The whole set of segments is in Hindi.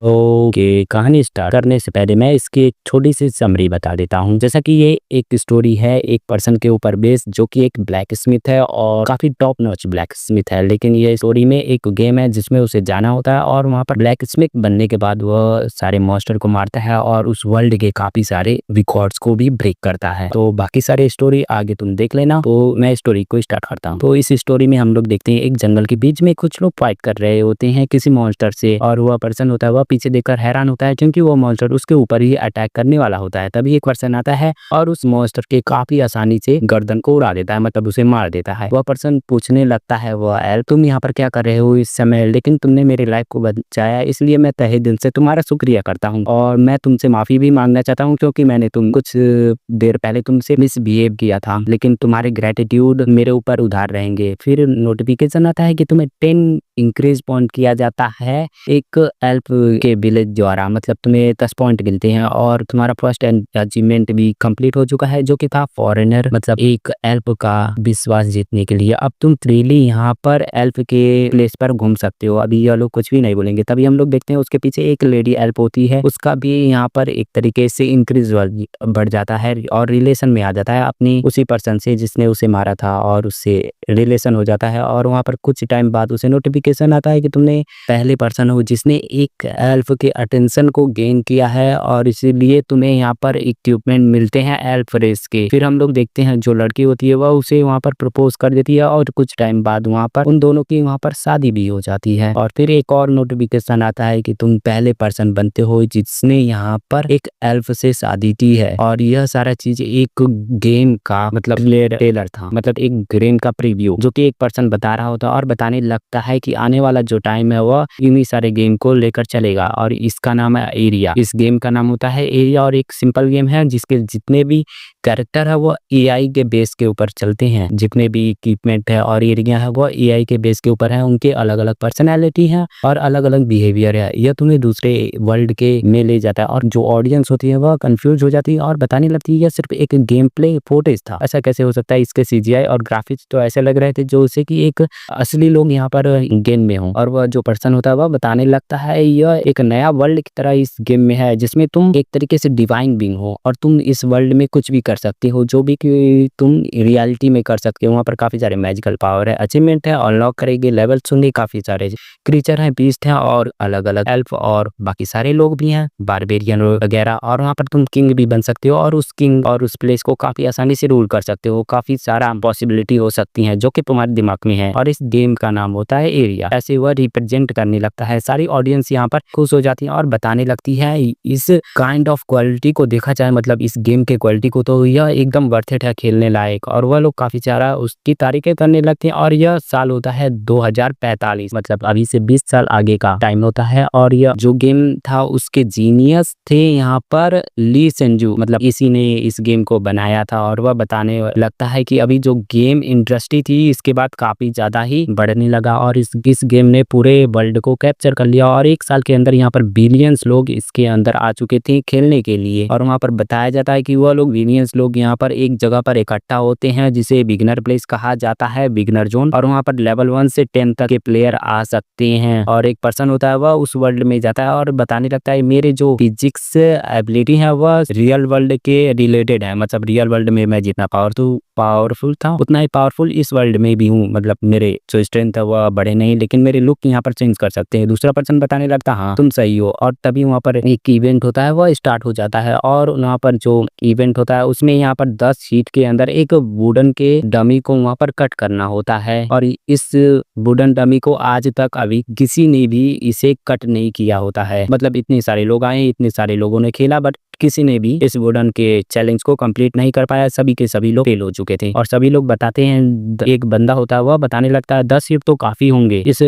ओके, कहानी स्टार्ट करने से पहले मैं इसकी एक छोटी सी समरी बता देता हूँ। जैसा कि ये एक स्टोरी है एक पर्सन के ऊपर बेस्ड, जो कि एक ब्लैक स्मिथ है और काफी टॉप नॉच ब्लैक स्मिथ है। लेकिन ये स्टोरी में एक गेम है जिसमें उसे जाना होता है और वहाँ पर ब्लैक स्मिथ बनने के बाद वह सारे मॉन्स्टर को मारता है और उस वर्ल्ड के काफी सारे रिकॉर्ड्स को भी ब्रेक करता है। तो बाकी सारे स्टोरी आगे तुम देख लेना। तो मैं स्टोरी को स्टार्ट करता हूँ। तो इस स्टोरी में हम लोग देखते हैं एक जंगल के बीच में कुछ लोग फाइट कर रहे होते हैं किसी मॉन्स्टर से, और वह पर्सन होता है वह पीछे देखकर हैरान होता है क्योंकि वो मॉन्स्टर उसके ऊपर ही अटैक करने वाला होता है। तभी एक पर्सन आता है और उस मॉन्स्टर के काफी आसानी से गर्दन को उड़ा देता है, मतलब उसे मार देता है। वह पर्सन पूछने लगता है, वह एल्फ तुम यहाँ पर क्या कर रहे हो इस समय, लेकिन तुमने मेरी लाइफ को बचाया, इसलिए मैं तहे दिल से तुम्हारा शुक्रिया करता हूँ और मैं तुमसे माफी भी मांगना चाहता हूँ क्योंकि मैंने तुम कुछ देर पहले तुमसे मिसबिहेव किया था, लेकिन तुम्हारे ग्रेटिट्यूड मेरे ऊपर उधार रहेंगे। फिर नोटिफिकेशन आता है कि तुम्हें 10 इंक्रीज पॉइंट किया जाता है एक एल्फ के विलेज द्वारा, मतलब तुम्हें 10 पॉइंट मिलते हैं और तुम्हारा फर्स्ट अचीवमेंट भी कंप्लीट हो चुका है जो कि था फॉरेनर, मतलब एक एल्फ का विश्वास जीतने के लिए। अब तुम फ्रीली यहाँ पर एल्फ के प्लेस पर घूम सकते हो। अभी ये लोग कुछ भी नहीं बोलेंगे। तभी हम लोग देखते हैं उसके पीछे एक लेडी एल्फ होती है, उसका भी यहाँ पर एक तरीके से इंक्रीज बढ़ जाता है और रिलेशन में आ जाता है अपनी उसी पर्सन से जिसने उसे मारा था, और उससे रिलेशन हो जाता है। और वहाँ पर कुछ टाइम बाद उसे नोटिफिकेशन आता है कि तुमने पहले पर्सन हो जिसने एक एल्फ के अटेंशन को गेन किया है और इसीलिए तुम्हें यहाँ पर इक्विपमेंट मिलते हैं एल्फ रेस के। फिर हम लोग देखते हैं जो लड़की होती है वह उसे वहाँ पर प्रपोज कर देती है और कुछ टाइम बाद वहाँ पर उन दोनों की वहाँ पर शादी भी हो जाती है। और फिर एक और नोटिफिकेशन आता है कि तुम पहले पर्सन बनते हो जिसने यहाँ पर एक एल्फ से शादी की है। और यह सारा चीज एक गेम का मतलब ट्रेलर था, मतलब एक गेम का प्रीव्यू जो कि एक पर्सन बता रहा होता है और बताने लगता है कि आने वाला जो टाइम है वह इन्हीं सारे गेम को लेकर चलेगा और इसका नाम है एरिया। इस गेम का नाम होता है एरिया और एक सिंपल गेम है जिसके जितने भी कैरेक्टर है वो एआई के बेस के ऊपर चलते हैं। जितने भी इक्विपमेंट है और एरिया है वो एआई के बेस के ऊपर है, उनके अलग अलग पर्सनैलिटी है और अलग अलग बिहेवियर है। यह तुम्हें दूसरे वर्ल्ड के में ले जाता है और जो ऑडियंस होती है वह कंफ्यूज हो जाती है और बताने लगती है यह सिर्फ एक गेम प्ले फुटेज था, ऐसा कैसे हो सकता है। इसके सीजीआई और ग्राफिक्स तो ऐसे लग रहे थे जो उसे कि एक असली लोग यहाँ पर गेम में हो। और वह जो पर्सन होता है वह बताने लगता है यह एक नया वर्ल्ड की तरह इस गेम में है जिसमें तुम एक तरीके से डिवाइन बीइंग हो और तुम इस वर्ल्ड में कुछ भी कर सकते हो, जो भी कि तुम रियलिटी में कर सकते हो। वहाँ पर काफी सारे मैजिकल पावर है, अचीवमेंट है, अनलॉक करेंगे लेवल्स होंगे, काफी सारे क्रीचर हैं, बीस्ट हैं और अलग अलग एल्फ और बाकी सारे लोग भी हैं, बारबेरियन वगैरह। और वहाँ पर तुम किंग भी बन सकते हो और उस किंग और उस प्लेस को काफी आसानी से रूल कर सकते हो। काफी सारा पॉसिबिलिटी हो सकती है जो कि तुम्हारे दिमाग में है और इस गेम का नाम होता है एरिया। ऐसे वह रिप्रेजेंट करने लगता है। सारी ऑडियंस यहाँ पर खुश हो जाती है और बताने लगती है इस काइंड ऑफ क्वालिटी को देखा जाए, मतलब इस गेम के क्वालिटी को, तो यह एकदम वर्थ इट है खेलने लायक। और वह लोग काफी सारा उसकी तारीफें करने लगते हैं। और यह साल होता है 2045, मतलब अभी से 20 साल आगे का टाइम होता है। और यह जो गेम था उसके जीनियस थे यहाँ पर ली सेंजू, मतलब इसी ने इस गेम को बनाया था। और वह बताने लगता है कि अभी जो गेम इंडस्ट्री थी इसके बाद काफी ज्यादा ही बढ़ने लगा और इस गेम ने पूरे वर्ल्ड को कैप्चर कर लिया और एक साल के अंदर यहाँ पर बिलियंस लोग इसके अंदर आ चुके थे खेलने के लिए। और वहाँ पर बताया जाता है कि वह लोग बिलियंस लोग यहाँ पर एक जगह पर इकट्ठा होते हैं जिसे बिगनर प्लेस कहा जाता है, बिगनर जोन। और वहाँ पर लेवल 1 से 10 तक के प्लेयर आ सकते हैं। और एक पर्सन होता है वह उस वर्ल्ड में जाता है और बताने लगता है मेरे जो फिजिक्स एबिलिटी है वह रियल वर्ल्ड के रिलेटेड है, मतलब रियल वर्ल्ड में मैं जितना पावरफुल था उतना ही पावरफुल इस वर्ल्ड में भी हूँ, मतलब मेरे जो स्ट्रेंथ है वह बड़े नहीं लेकिन मेरे लुक यहाँ पर चेंज कर सकते हैं। दूसरा पर्सन बताने लगता हाँ तुम सही हो। और तभी वहाँ पर एक इवेंट होता है वह स्टार्ट हो जाता है और वहाँ पर जो इवेंट होता है उसमें यहाँ पर 10 शीट के अंदर एक वुडन के डमी को वहाँ पर कट करना होता है। और इस वुडन डमी को आज तक अभी किसी ने भी इसे कट नहीं किया होता है, मतलब इतने सारे लोग आए, इतने सारे लोगों ने खेला बट किसी ने भी इस वुडन के चैलेंज को कंप्लीट नहीं कर पाया। सभी के सभी लोग फेल हो चुके थे। और सभी लोग बताते हैं, एक बंदा होता है वह बताने लगता है 10 शीट तो काफी होंगे इस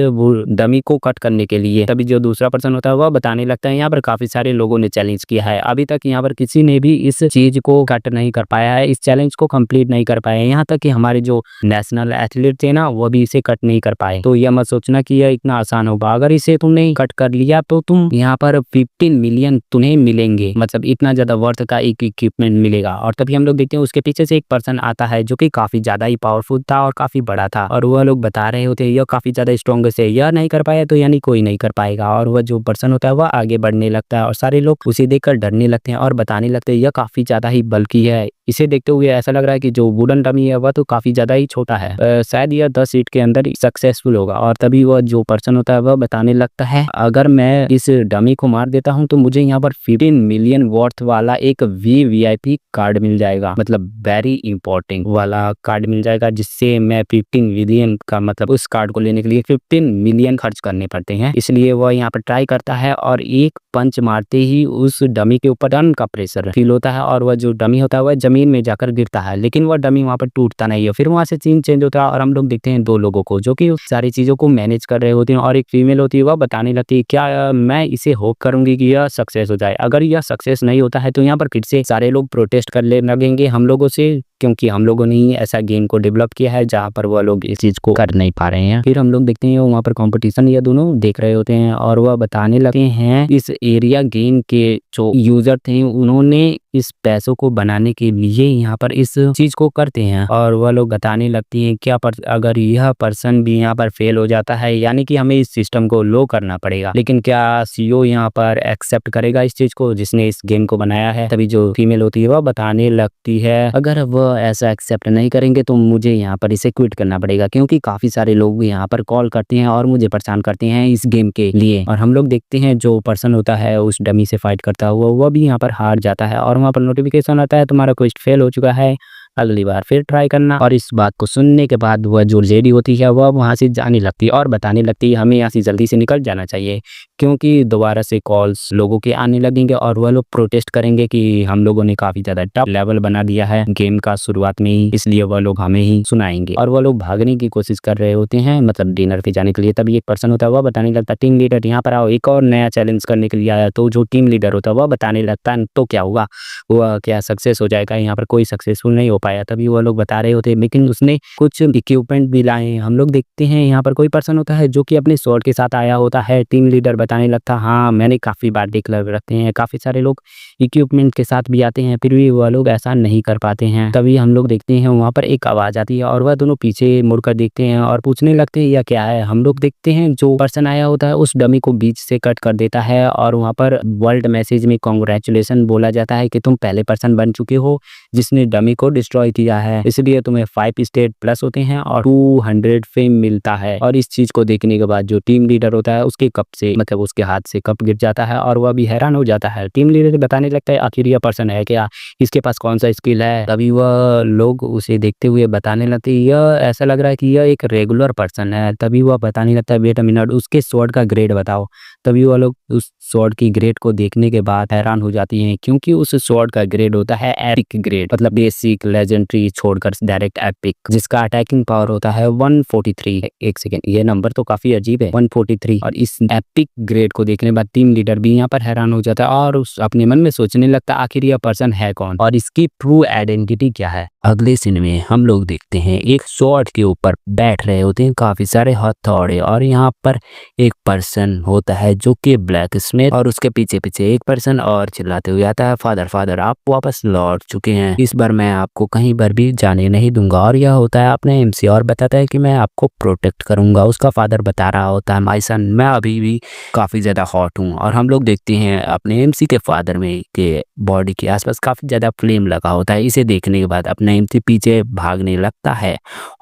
डमी को कट करने के लिए। तभी जो दूसरा पर्सन होता है वह बताने लगता है यहाँ पर काफी सारे लोगों ने चैलेंज किया है, अभी तक यहाँ पर किसी ने भी इस चीज को कट नहीं कर पाया है, इस चैलेंज को कंप्लीट नहीं कर पाया है। यहाँ तक कि हमारे जो नेशनल एथलीट थे ना वो भी इसे कट नहीं कर पाए। तो यह मत सोचना कि यह इतना आसान होगा। अगर इसे तुमने कट कर लिया तो तुम यहाँ पर 15 मिलियन तुम्हें मिलेंगे, मतलब इतना ज़्यादा वर्थ का एक इक्विपमेंट मिलेगा। और तभी हम लोग देखते हैं उसके पीछे से एक पर्सन आता है जो कि काफ़ी ज़्यादा ही पावरफुल था और काफ़ी बड़ा था, और वह लोग बता रहे होते हैं यह काफ़ी ज़्यादा स्ट्रॉन्गेस्ट है, यह नहीं कर पाया तो यानी कोई नहीं कर पाएगा। और वह जो पर्सन होता है वह आगे बढ़ने लगता है और सारे लोग उसे देखकर डरने लगते हैं और बताने लगते हैं यह काफ़ी ज़्यादा ही बल्कि है। इसे देखते हुए ऐसा लग रहा है कि जो वुडन डमी है वह तो काफ़ी ज़्यादा ही छोटा है, शायद यह 10 ईंट के अंदर सक्सेसफुल होगा। और तभी वह जो पर्सन होता है वह बताने लगता है अगर मैं इस डमी को मार देता हूं तो मुझे यहाँ पर 15 मिलियन वर्थ वाला एक वीवीआईपी कार्ड मिल जाएगा, मतलब वेरी इंपॉर्टेंट वाला कार्ड मिल जाएगा, जिससे मैं 15 मिलियन का मतलब उस कार्ड को लेने के लिए 15 मिलियन खर्च करने पड़ते हैं। इसलिए वह यहाँ पर ट्राई करता है और एक पंच मारते ही उस डमी के ऊपर टन का प्रेशर फील होता है और वह जो डमी होता है वह जमीन में जाकर गिरता है, लेकिन वह डमी वहाँ पर टूटता नहीं है। फिर वहाँ से सीन चेंज होता है और हम लोग देखते हैं दो लोगों को जो कि उस सारी चीज़ों को मैनेज कर रहे होते हैं, और एक फीमेल होती है वह बताने लगती है क्या मैं इसे होप करूंगी कि यह सक्सेस हो जाए, अगर यह सक्सेस नहीं होता है तो यहाँ पर फिर से सारे लोग प्रोटेस्ट करने लगेंगे हम लोगों से, क्योंकि हम लोगों ने ही ऐसा गेम को डेवलप किया है जहाँ पर वह लोग इस चीज़ को कर नहीं पा रहे हैं। फिर हम लोग देखते हैं वहाँ पर कंपटीशन ये दोनों देख रहे होते हैं और वह बताने लगते हैं इस एरिया गेम के जो यूजर थे उन्होंने इस पैसों को बनाने के लिए यहाँ पर इस चीज को करते हैं, और वह लोग बताने लगती हैं क्या अगर यह पर्सन भी यहाँ पर फेल हो जाता है यानी कि हमें इस सिस्टम को लो करना पड़ेगा, लेकिन क्या सीईओ यहाँ पर एक्सेप्ट करेगा इस चीज को जिसने इस गेम को बनाया है। तभी जो फीमेल होती है वह बताने लगती है अगर वह ऐसा एक्सेप्ट नहीं करेंगे तो मुझे यहाँ पर इसे क्विट करना पड़ेगा, क्योंकि काफी सारे लोग भी यहाँ पर कॉल करते हैं और मुझे परेशान करते हैं इस गेम के लिए। और हम लोग देखते हैं जो पर्सन होता है उस डमी से फाइट करता हुआ वह भी यहाँ पर हार जाता है और वहाँ पर नोटिफिकेशन आता है तुम्हारा क्वेस्ट फेल हो चुका है, अगली बार फिर ट्राई करना। और इस बात को सुनने के बाद वह जो लेडी होती है वह वहाँ से जाने लगती है और बताने लगती है हमें यहाँ से जल्दी से निकल जाना चाहिए, क्योंकि दोबारा से कॉल्स लोगों के आने लगेंगे और वह लोग प्रोटेस्ट करेंगे कि हम लोगों ने काफ़ी ज़्यादा टफ लेवल बना दिया है गेम का शुरुआत में ही, इसलिए वह लोग हमें ही सुनाएंगे। और वह लोग भागने की कोशिश कर रहे होते हैं, मतलब डिनर पे जाने के लिए। तभी एक पर्सन होता है वह बताने लगता है टीम लीडर यहाँ पर आओ, एक और नया चैलेंज करने के लिए आया। तो जो टीम लीडर होता है वह बताने लगता है तो क्या हुआ, वह क्या सक्सेस हो जाएगा, यहाँ पर कोई सक्सेसफुल नहीं हो पाया। तभी वो लोग बता रहे होते हैं लेकिन उसने कुछ इक्विपमेंट भी लाए हैं। हम लोग देखते हैं यहाँ पर कोई पर्सन होता है जो कि अपने स्वॉर्ड के साथ आया होता है। टीम लीडर बताने लगता हाँ मैंने काफ़ी बार देख रखते हैं, काफ़ी सारे लोग इक्विपमेंट के साथ भी आते हैं फिर भी वह लोग ऐसा नहीं कर पाते हैं। तभी हम लोग देखते हैं वहाँ पर एक आवाज़ आती है और वह दोनों पीछे मुड़कर देखते हैं और पूछने लगते हैं यह क्या है। हम लोग देखते हैं जो पर्सन आया होता है उस डमी को बीच से कट कर देता है और वहाँ पर वर्ल्ड मैसेज में कॉन्ग्रेचुलेसन बोला जाता है कि तुम पहले पर्सन बन चुके हो जिसने डमी को डिस्ट्रॉय किया है, इसलिए तुम्हें 5 स्टेट प्लस होते हैं और 200 फेम मिलता है। और इस चीज को देखने के बाद जो टीम लीडर होता है उसके कप से मतलब उसके हाथ से कप गिर जाता है और वह भी हैरान हो जाता है। टीम लीडर बताने लगता है आखिर यह पर्सन है क्या, इसके पास कौन सा स्किल है। तभी वह लोग उसे देखते हुए बताने लगते हैं यह ऐसा लग रहा है कि यह एक रेगुलर पर्सन है। तभी वह बताने लगता है वेट अ मिनट उसके स्वॉर्ड का ग्रेड बताओ। तभी वह लोग उस स्वॉर्ड की ग्रेड को देखने के बाद हैरान हो जाती हैं, क्योंकि उस स्वॉर्ड का ग्रेड होता है एपिक ग्रेड, मतलब बेसिक लेजेंडरी छोड़कर डायरेक्ट एपिक, जिसका अटैकिंग पावर होता है 143। एक सेकेंड, ये नंबर तो काफी अजीब है 143। और इस एपिक ग्रेड को देखने के बाद टीम लीडर भी यहाँ पर हैरान हो जाता है और उस अपने मन में सोचने लगता है आखिर यह पर्सन है कौन और इसकी ट्रू आइडेंटिटी क्या है। अगले सीन में हम लोग देखते हैं एक स्वॉर्ड के ऊपर बैठ रहे होते हैं काफी सारे हथौड़े और यहाँ पर एक पर्सन होता है जो कि ब्लैक स्मिथ, और उसके पीछे पीछे एक पर्सन और चिल्लाते हुए आता है फादर फादर आप वापस लौट चुके हैं, इस बार मैं आपको कहीं पर भी जाने नहीं दूंगा। और यह होता है अपने एमसी और बताता है कि मैं आपको प्रोटेक्ट करूंगा। उसका फादर बता रहा होता है माय सन मैं अभी भी काफी ज्यादा हॉट हूँ। और हम लोग देखते हैं अपने एमसी के फादर में के बॉडी के आसपास काफी ज्यादा फ्लेम लगा होता है। इसे देखने के बाद अपने एमसी पीछे भागने लगता है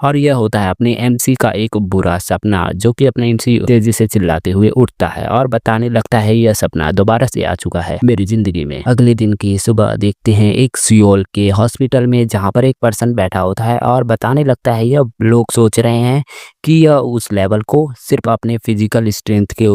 और यह होता है अपने एमसी का एक बुरा सपना, जो कि अपने एमसी तेजी से चिल्लाते हुए उठता है और बताने लगता है यह सपना दोबारा से आ चुका है मेरी जिंदगी में। अगले दिन की सुबह देखते हैं एक सियोल के हॉस्पिटल में जहाँ पर एक पर्सन बैठा होता है और बताने लगता है यह लोग सोच रहे हैं कि यह उस लेवल को सिर्फ अपने फिजिकल स्ट्रेंथ के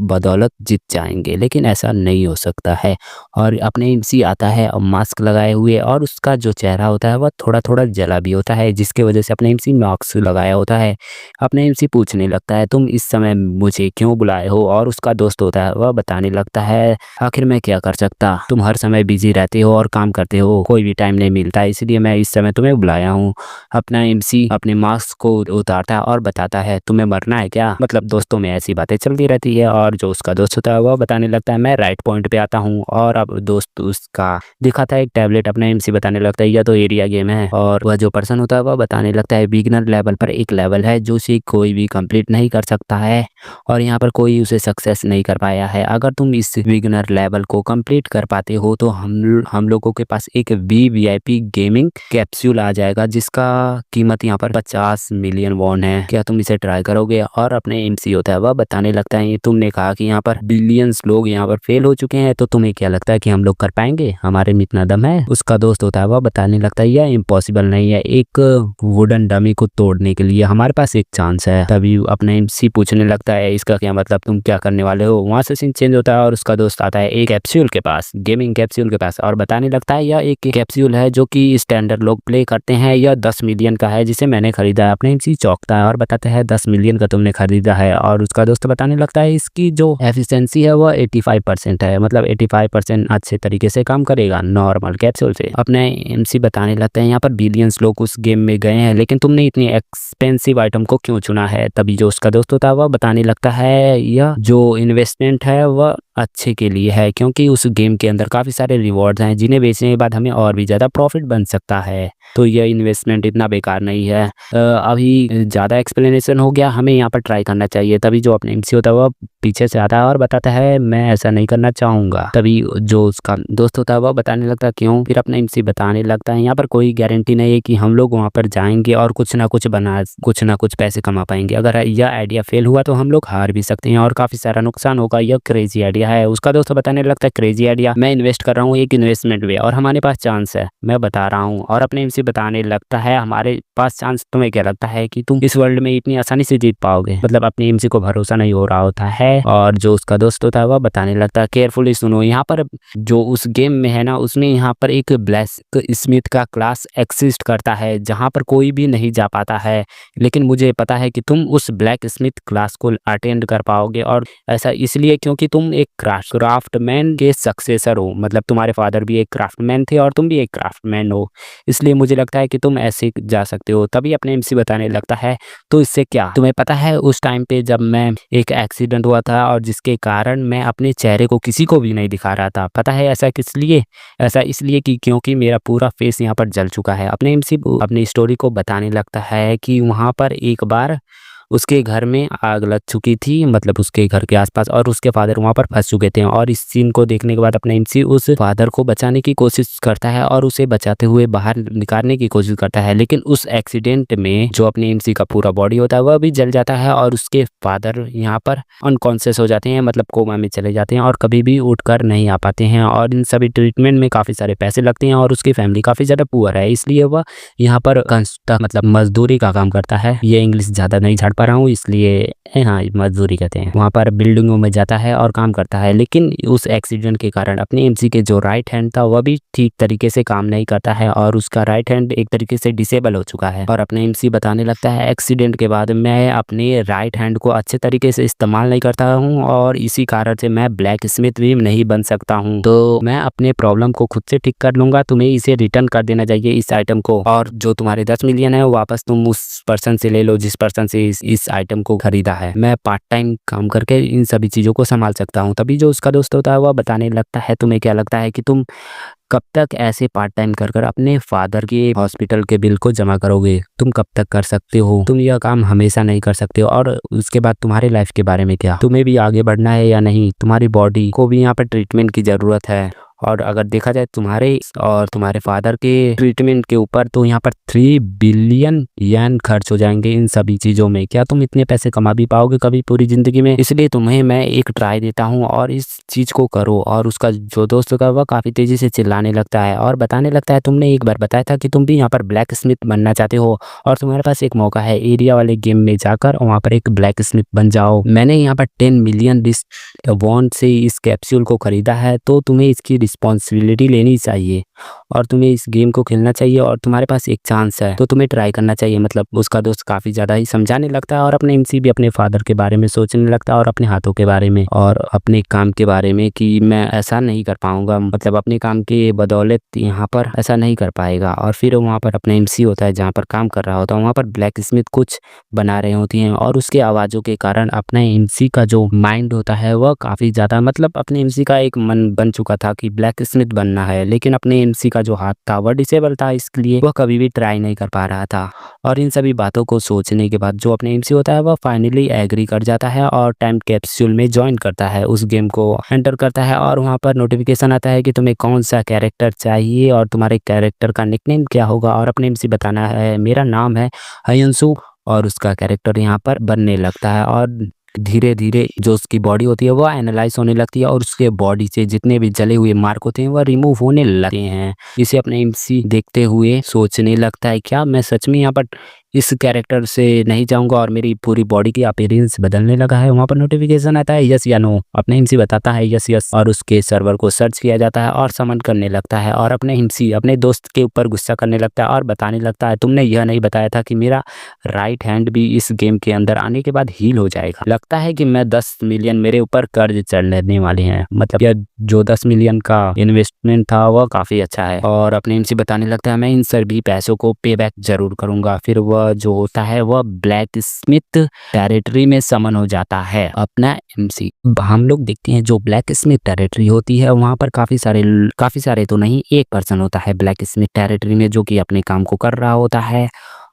बदौलत जीत जाएंगे, लेकिन ऐसा नहीं हो सकता है। और अपने एमसी आता है और मास्क लगाए हुए और उसका जो चेहरा होता है वह थोड़ा थोड़ा जला भी होता है, जिसकी वजह से अपने एमसी मास्क लगाया होता है। अपने एमसी पूछने लगता है तुम इस समय मुझे क्यों बुलाए हो, और उसका दोस्त होता है वह बताने लगता है आखिर मैं क्या कर सकता, तुम हर समय बिजी रहते हो और काम करते हो, कोई भी टाइम नहीं मिलता, इसलिए मैं इस समय तुम्हें बुलाया हूँ। अपना एमसी अपने मास्क को उतारता है और बताता है तुम्हें मरना है क्या। मतलब दोस्तों में ऐसी बातें चलती रहती है, और जो उसका दोस्त होता है वह बताने लगता है मैं राइट पॉइंट पे आता हूँ। और अब दोस्त उसका दिखाता है एक टैबलेट, अपना एमसी बताने लगता है यह तो एरिया गेम है। और वह जो पर्सन होता है वह बताने लगता है बिगिनर लेवल पर एक लेवल है जो उसे कोई भी कंप्लीट नहीं कर सकता है, और यहाँ पर कोई उसे सक्सेस नहीं कर पाया है। अगर तुम इस बिगिनर लेवल को कंप्लीट कर पाते हो तो हम लोगों के पास एक वीवीआईपी गेमिंग कैप्सूल आ जाएगा, जिसका कीमत यहाँ पर 50 मिलियन वॉन है। क्या तुम इसे ट्राई करोगे। और अपने एमसी होता है वह बताने लगता है तुमने कहा कि यहाँ पर बिलियंस लोग यहाँ पर फेल हो चुके हैं, तो तुम्हें क्या लगता है कि हम लोग कर पाएंगे, हमारे में इतना दम है। उसका दोस्त होता है वह बताने लगता है यह इम्पॉसिबल नहीं है, एक वुडन डमी को तोड़ने के लिए हमारे पास एक चांस है। तभी अपना एमसी पूछने लगता है इसका क्या मतलब, तुम क्या करने वाले हो। वहाँ से सीन चेंज होता है और उसका दोस्त आता है एक कैप्सूल के पास, गेमिंग कैप्सूल के पास, और बताने लगता है यह एक कैप्सूल है जो कि स्टैंडर्ड लोग प्ले करते हैं, यह 10 मिलियन का है जिसे मैंने खरीदा है। अपने एमसी चौंकता है और बताता है 10 मिलियन का तुमने खरीदा है। और उसका दोस्त बताने लगता है इसकी जो एफिशिएंसी है वह 85% है, मतलब 85% अच्छे तरीके से काम करेगा नॉर्मल कैप्सूल से। अपने एमसी बताने लगते हैं यहाँ पर बिलियंस लोग उस गेम में गए हैं, लेकिन तुमने इतनी एक्सपेंसिव आइटम को क्यों चुना है। तभी जो उसका दोस्त होता है वह बताने लगता है यह जो इन्वेस्टमेंट है वह अच्छे के लिए है, क्योंकि उस गेम के अंदर काफ़ी सारे रिवॉर्ड्स हैं जिन्हें बेचने के बाद हमें और भी ज़्यादा प्रॉफिट बन सकता है, तो यह इन्वेस्टमेंट इतना बेकार नहीं है। अभी ज़्यादा एक्सप्लेनेशन हो गया, हमें यहाँ पर ट्राई करना चाहिए। तभी जो अपने एमसी होता है वह पीछे से आता है और बताता है मैं ऐसा नहीं करना चाहूँगा। तभी जो उसका दोस्त होता है वह बताने लगता है क्यों। फिर अपना एमसी बताने लगता है यहाँ पर कोई गारंटी नहीं है कि हम लोग वहाँ पर जाएंगे और कुछ ना कुछ पैसे कमा पाएंगे। अगर यह आइडिया फेल हुआ तो हम लोग हार भी सकते हैं और काफ़ी सारा नुकसान होगा, यह क्रेजी आइडिया है। उसका दोस्त बताने लगता है क्रेजी आइडिया, मैं इन्वेस्ट कर रहा हूँ एक इन्वेस्टमेंट में और हमारे पास चांस है, मैं बता रहा हूँ। और अपने एमसी बताने लगता है हमारे पास चांस, तुम्हें क्या लगता है कि तुम इस वर्ल्ड में इतनी आसानी से जीत पाओगे। मतलब अपने एमसी को भरोसा नहीं हो रहा होता है। और जो उसका दोस्त होता है वह बताने लगता है केयरफुली सुनो, यहाँ पर जो उस गेम में है ना उसमें यहाँ पर एक ब्लैक स्मिथ का क्लास एक्सिस्ट करता है जहाँ पर कोई भी नहीं जा पाता है, लेकिन मुझे पता है कि तुम उस ब्लैक स्मिथ क्लास को अटेंड कर पाओगे। और ऐसा इसलिए क्योंकि तुम एक क्राफ्टमैन के सक्सेसर हो, मतलब तुम्हारे फादर भी एक क्राफ्टमैन थे और तुम भी एक क्राफ्टमैन हो, इसलिए मुझे लगता है कि तुम ऐसे जा सकते हो। तभी अपने एमसी बताने लगता है तो इससे क्या, तुम्हें पता है उस टाइम पे जब मैं एक एक्सीडेंट हुआ था और जिसके कारण मैं अपने चेहरे को किसी को भी नहीं दिखा रहा था, पता है ऐसा किस लिए, ऐसा इसलिए कि क्योंकि मेरा पूरा फेस यहाँ पर जल चुका है। अपने एमसी अपनी स्टोरी को बताने लगता है कि वहाँ पर एक बार उसके घर में आग लग चुकी थी, मतलब उसके घर के आसपास, और उसके फादर वहाँ पर फंस चुके थे। और इस सीन को देखने के बाद अपना एमसी उस फादर को बचाने की कोशिश करता है और उसे बचाते हुए बाहर निकालने की कोशिश करता है, लेकिन उस एक्सीडेंट में जो अपने एमसी का पूरा बॉडी होता है वह भी जल जाता है और उसके फादर यहाँ पर अनकॉन्शियस हो जाते हैं, मतलब कोमा में चले जाते हैं और कभी भी उठकर नहीं आ पाते हैं। और इन सभी ट्रीटमेंट में काफ़ी सारे पैसे लगते हैं और उसकी फैमिली काफ़ी ज़्यादा पुअर है, इसलिए वह यहाँ पर मतलब मजदूरी का काम करता है। ये इंग्लिश ज़्यादा नहीं झाड़ पा रहा हूँ इसलिए हाँ मजदूरी कहते हैं। वहाँ पर बिल्डिंगों में जाता है और काम करता है, लेकिन उस एक्सीडेंट के कारण अपने एमसी के जो राइट हैंड था वह भी ठीक तरीके से काम नहीं करता है और उसका राइट हैंड एक तरीके से डिसेबल हो चुका है। और अपने एमसी बताने लगता है एक्सीडेंट के बाद मैं अपने राइट हैंड को अच्छे तरीके से इस्तेमाल नहीं करता हूँ और इसी कारण से मैं ब्लैक स्मिथ भी नहीं बन सकता हूँ, तो मैं अपने प्रॉब्लम को खुद से ठीक कर लूंगा, तुम्हें इसे रिटर्न कर देना चाहिए इस आइटम को, और जो तुम्हारे 10 मिलियन है वापस तुम उस पर्सन से ले लो जिस पर्सन से इस आइटम को खरीदा है। मैं पार्ट टाइम काम करके इन सभी चीज़ों को संभाल सकता हूँ। तभी जो उसका दोस्त होता है वह बताने लगता है तुम्हें क्या लगता है कि तुम कब तक ऐसे पार्ट टाइम कर अपने फादर के हॉस्पिटल के बिल को जमा करोगे, तुम कब तक कर सकते हो, तुम यह काम हमेशा नहीं कर सकते हो। और उसके बाद तुम्हारी लाइफ के बारे में क्या, तुम्हें भी आगे बढ़ना है या नहीं, तुम्हारी बॉडी को भी यहाँ पर ट्रीटमेंट की ज़रूरत है। और अगर देखा जाए तुम्हारे और तुम्हारे फादर के ट्रीटमेंट के ऊपर तो यहाँ पर 3 बिलियन येन खर्च हो जाएंगे इन सभी चीज़ों में। क्या तुम इतने पैसे कमा भी पाओगे कभी पूरी ज़िंदगी में? इसलिए तुम्हें मैं एक ट्राई देता हूँ और इस चीज़ को करो। और उसका जो दोस्त होगा वह काफ़ी तेज़ी से चिल्लाने लगता है और बताने लगता है तुमने एक बार बताया था कि तुम भी यहाँ पर ब्लैक स्मिथ बनना चाहते हो और तुम्हारे पास एक मौका है, एरिया वाले गेम में जाकर वहाँ पर एक ब्लैक स्मिथ बन जाओ। मैंने यहाँ पर 10 मिलियन वॉन से इस कैप्सूल को खरीदा है, तो तुम्हें इसकी रिस्पॉन्सिबिलिटी लेनी चाहिए और तुम्हें इस गेम को खेलना चाहिए और तुम्हारे पास एक चांस है तो तुम्हें ट्राई करना चाहिए। मतलब उसका दोस्त काफ़ी ज़्यादा ही समझाने लगता है और अपने एमसी भी अपने फादर के बारे में सोचने लगता है और अपने हाथों के बारे में और अपने काम के बारे में कि मैं ऐसा नहीं कर पाऊंगा, मतलब अपने काम के बदौलत यहाँ पर ऐसा नहीं कर पाएगा। और फिर वहाँ पर अपना एमसी होता है जहाँ पर काम कर रहा होता है, वहाँ पर ब्लैक स्मिथ कुछ बना रहे होती हैं और उसके आवाज़ों के कारण अपना एमसी का जो माइंड होता है वह काफ़ी ज़्यादा, मतलब अपने एमसी का एक मन बन चुका था कि ब्लैक स्मिथ बनना है, लेकिन अपने एमसी का जो हाथ था वह डिसेबल था, इसलिए वह कभी भी ट्राई नहीं कर पा रहा था। और इन सभी बातों को सोचने के बाद जो अपने एमसी होता है वह फाइनली एग्री कर जाता है और टाइम कैप्सूल में ज्वाइन करता है, उस गेम को एंटर करता है और वहाँ पर नोटिफिकेशन आता है कि तुम्हें कौन सा कैरेक्टर चाहिए और तुम्हारे कैरेक्टर का निकनेम क्या होगा और अपने एमसी बताना है मेरा नाम है हयंसु और उसका कैरेक्टर यहाँ पर बनने लगता है। और धीरे धीरे जो उसकी बॉडी होती है वो एनालाइज होने लगती है और उसके बॉडी से जितने भी जले हुए मार्क होते हैं वह रिमूव होने लगते हैं। इसे अपने एमसी देखते हुए सोचने लगता है क्या मैं सच में यहाँ पर इस कैरेक्टर से नहीं जाऊंगा और मेरी पूरी बॉडी की अपीयरेंस बदलने लगा है। वहाँ पर नोटिफिकेशन आता है यस या नो, अपने एमसी बताता है यस यस और उसके सर्वर को सर्च किया जाता है और समन करने लगता है और अपने एमसी अपने दोस्त के ऊपर गुस्सा करने लगता है और बताने लगता है तुमने यह नहीं बताया था कि मेरा राइट हैंड भी इस गेम के अंदर आने के बाद हील हो जाएगा। लगता है कि मैं 10 मिलियन मेरे ऊपर कर्ज चढ़ने वाले हैं, मतलब यह जो 10 मिलियन का इन्वेस्टमेंट था वह काफ़ी अच्छा है। और अपने एमसी बताने लगता है मैं इन सभी पैसों को पे बैक जरूर करूंगा। फिर वह जो होता है वह ब्लैक स्मिथ टेरिटरी में समन हो जाता है अपना एमसी। हम लोग देखते हैं जो ब्लैक स्मिथ टेरिटरी होती है वहाँ पर काफ़ी सारे तो नहीं, एक पर्सन होता है ब्लैक स्मिथ टेरिटरी में जो कि अपने काम को कर रहा होता है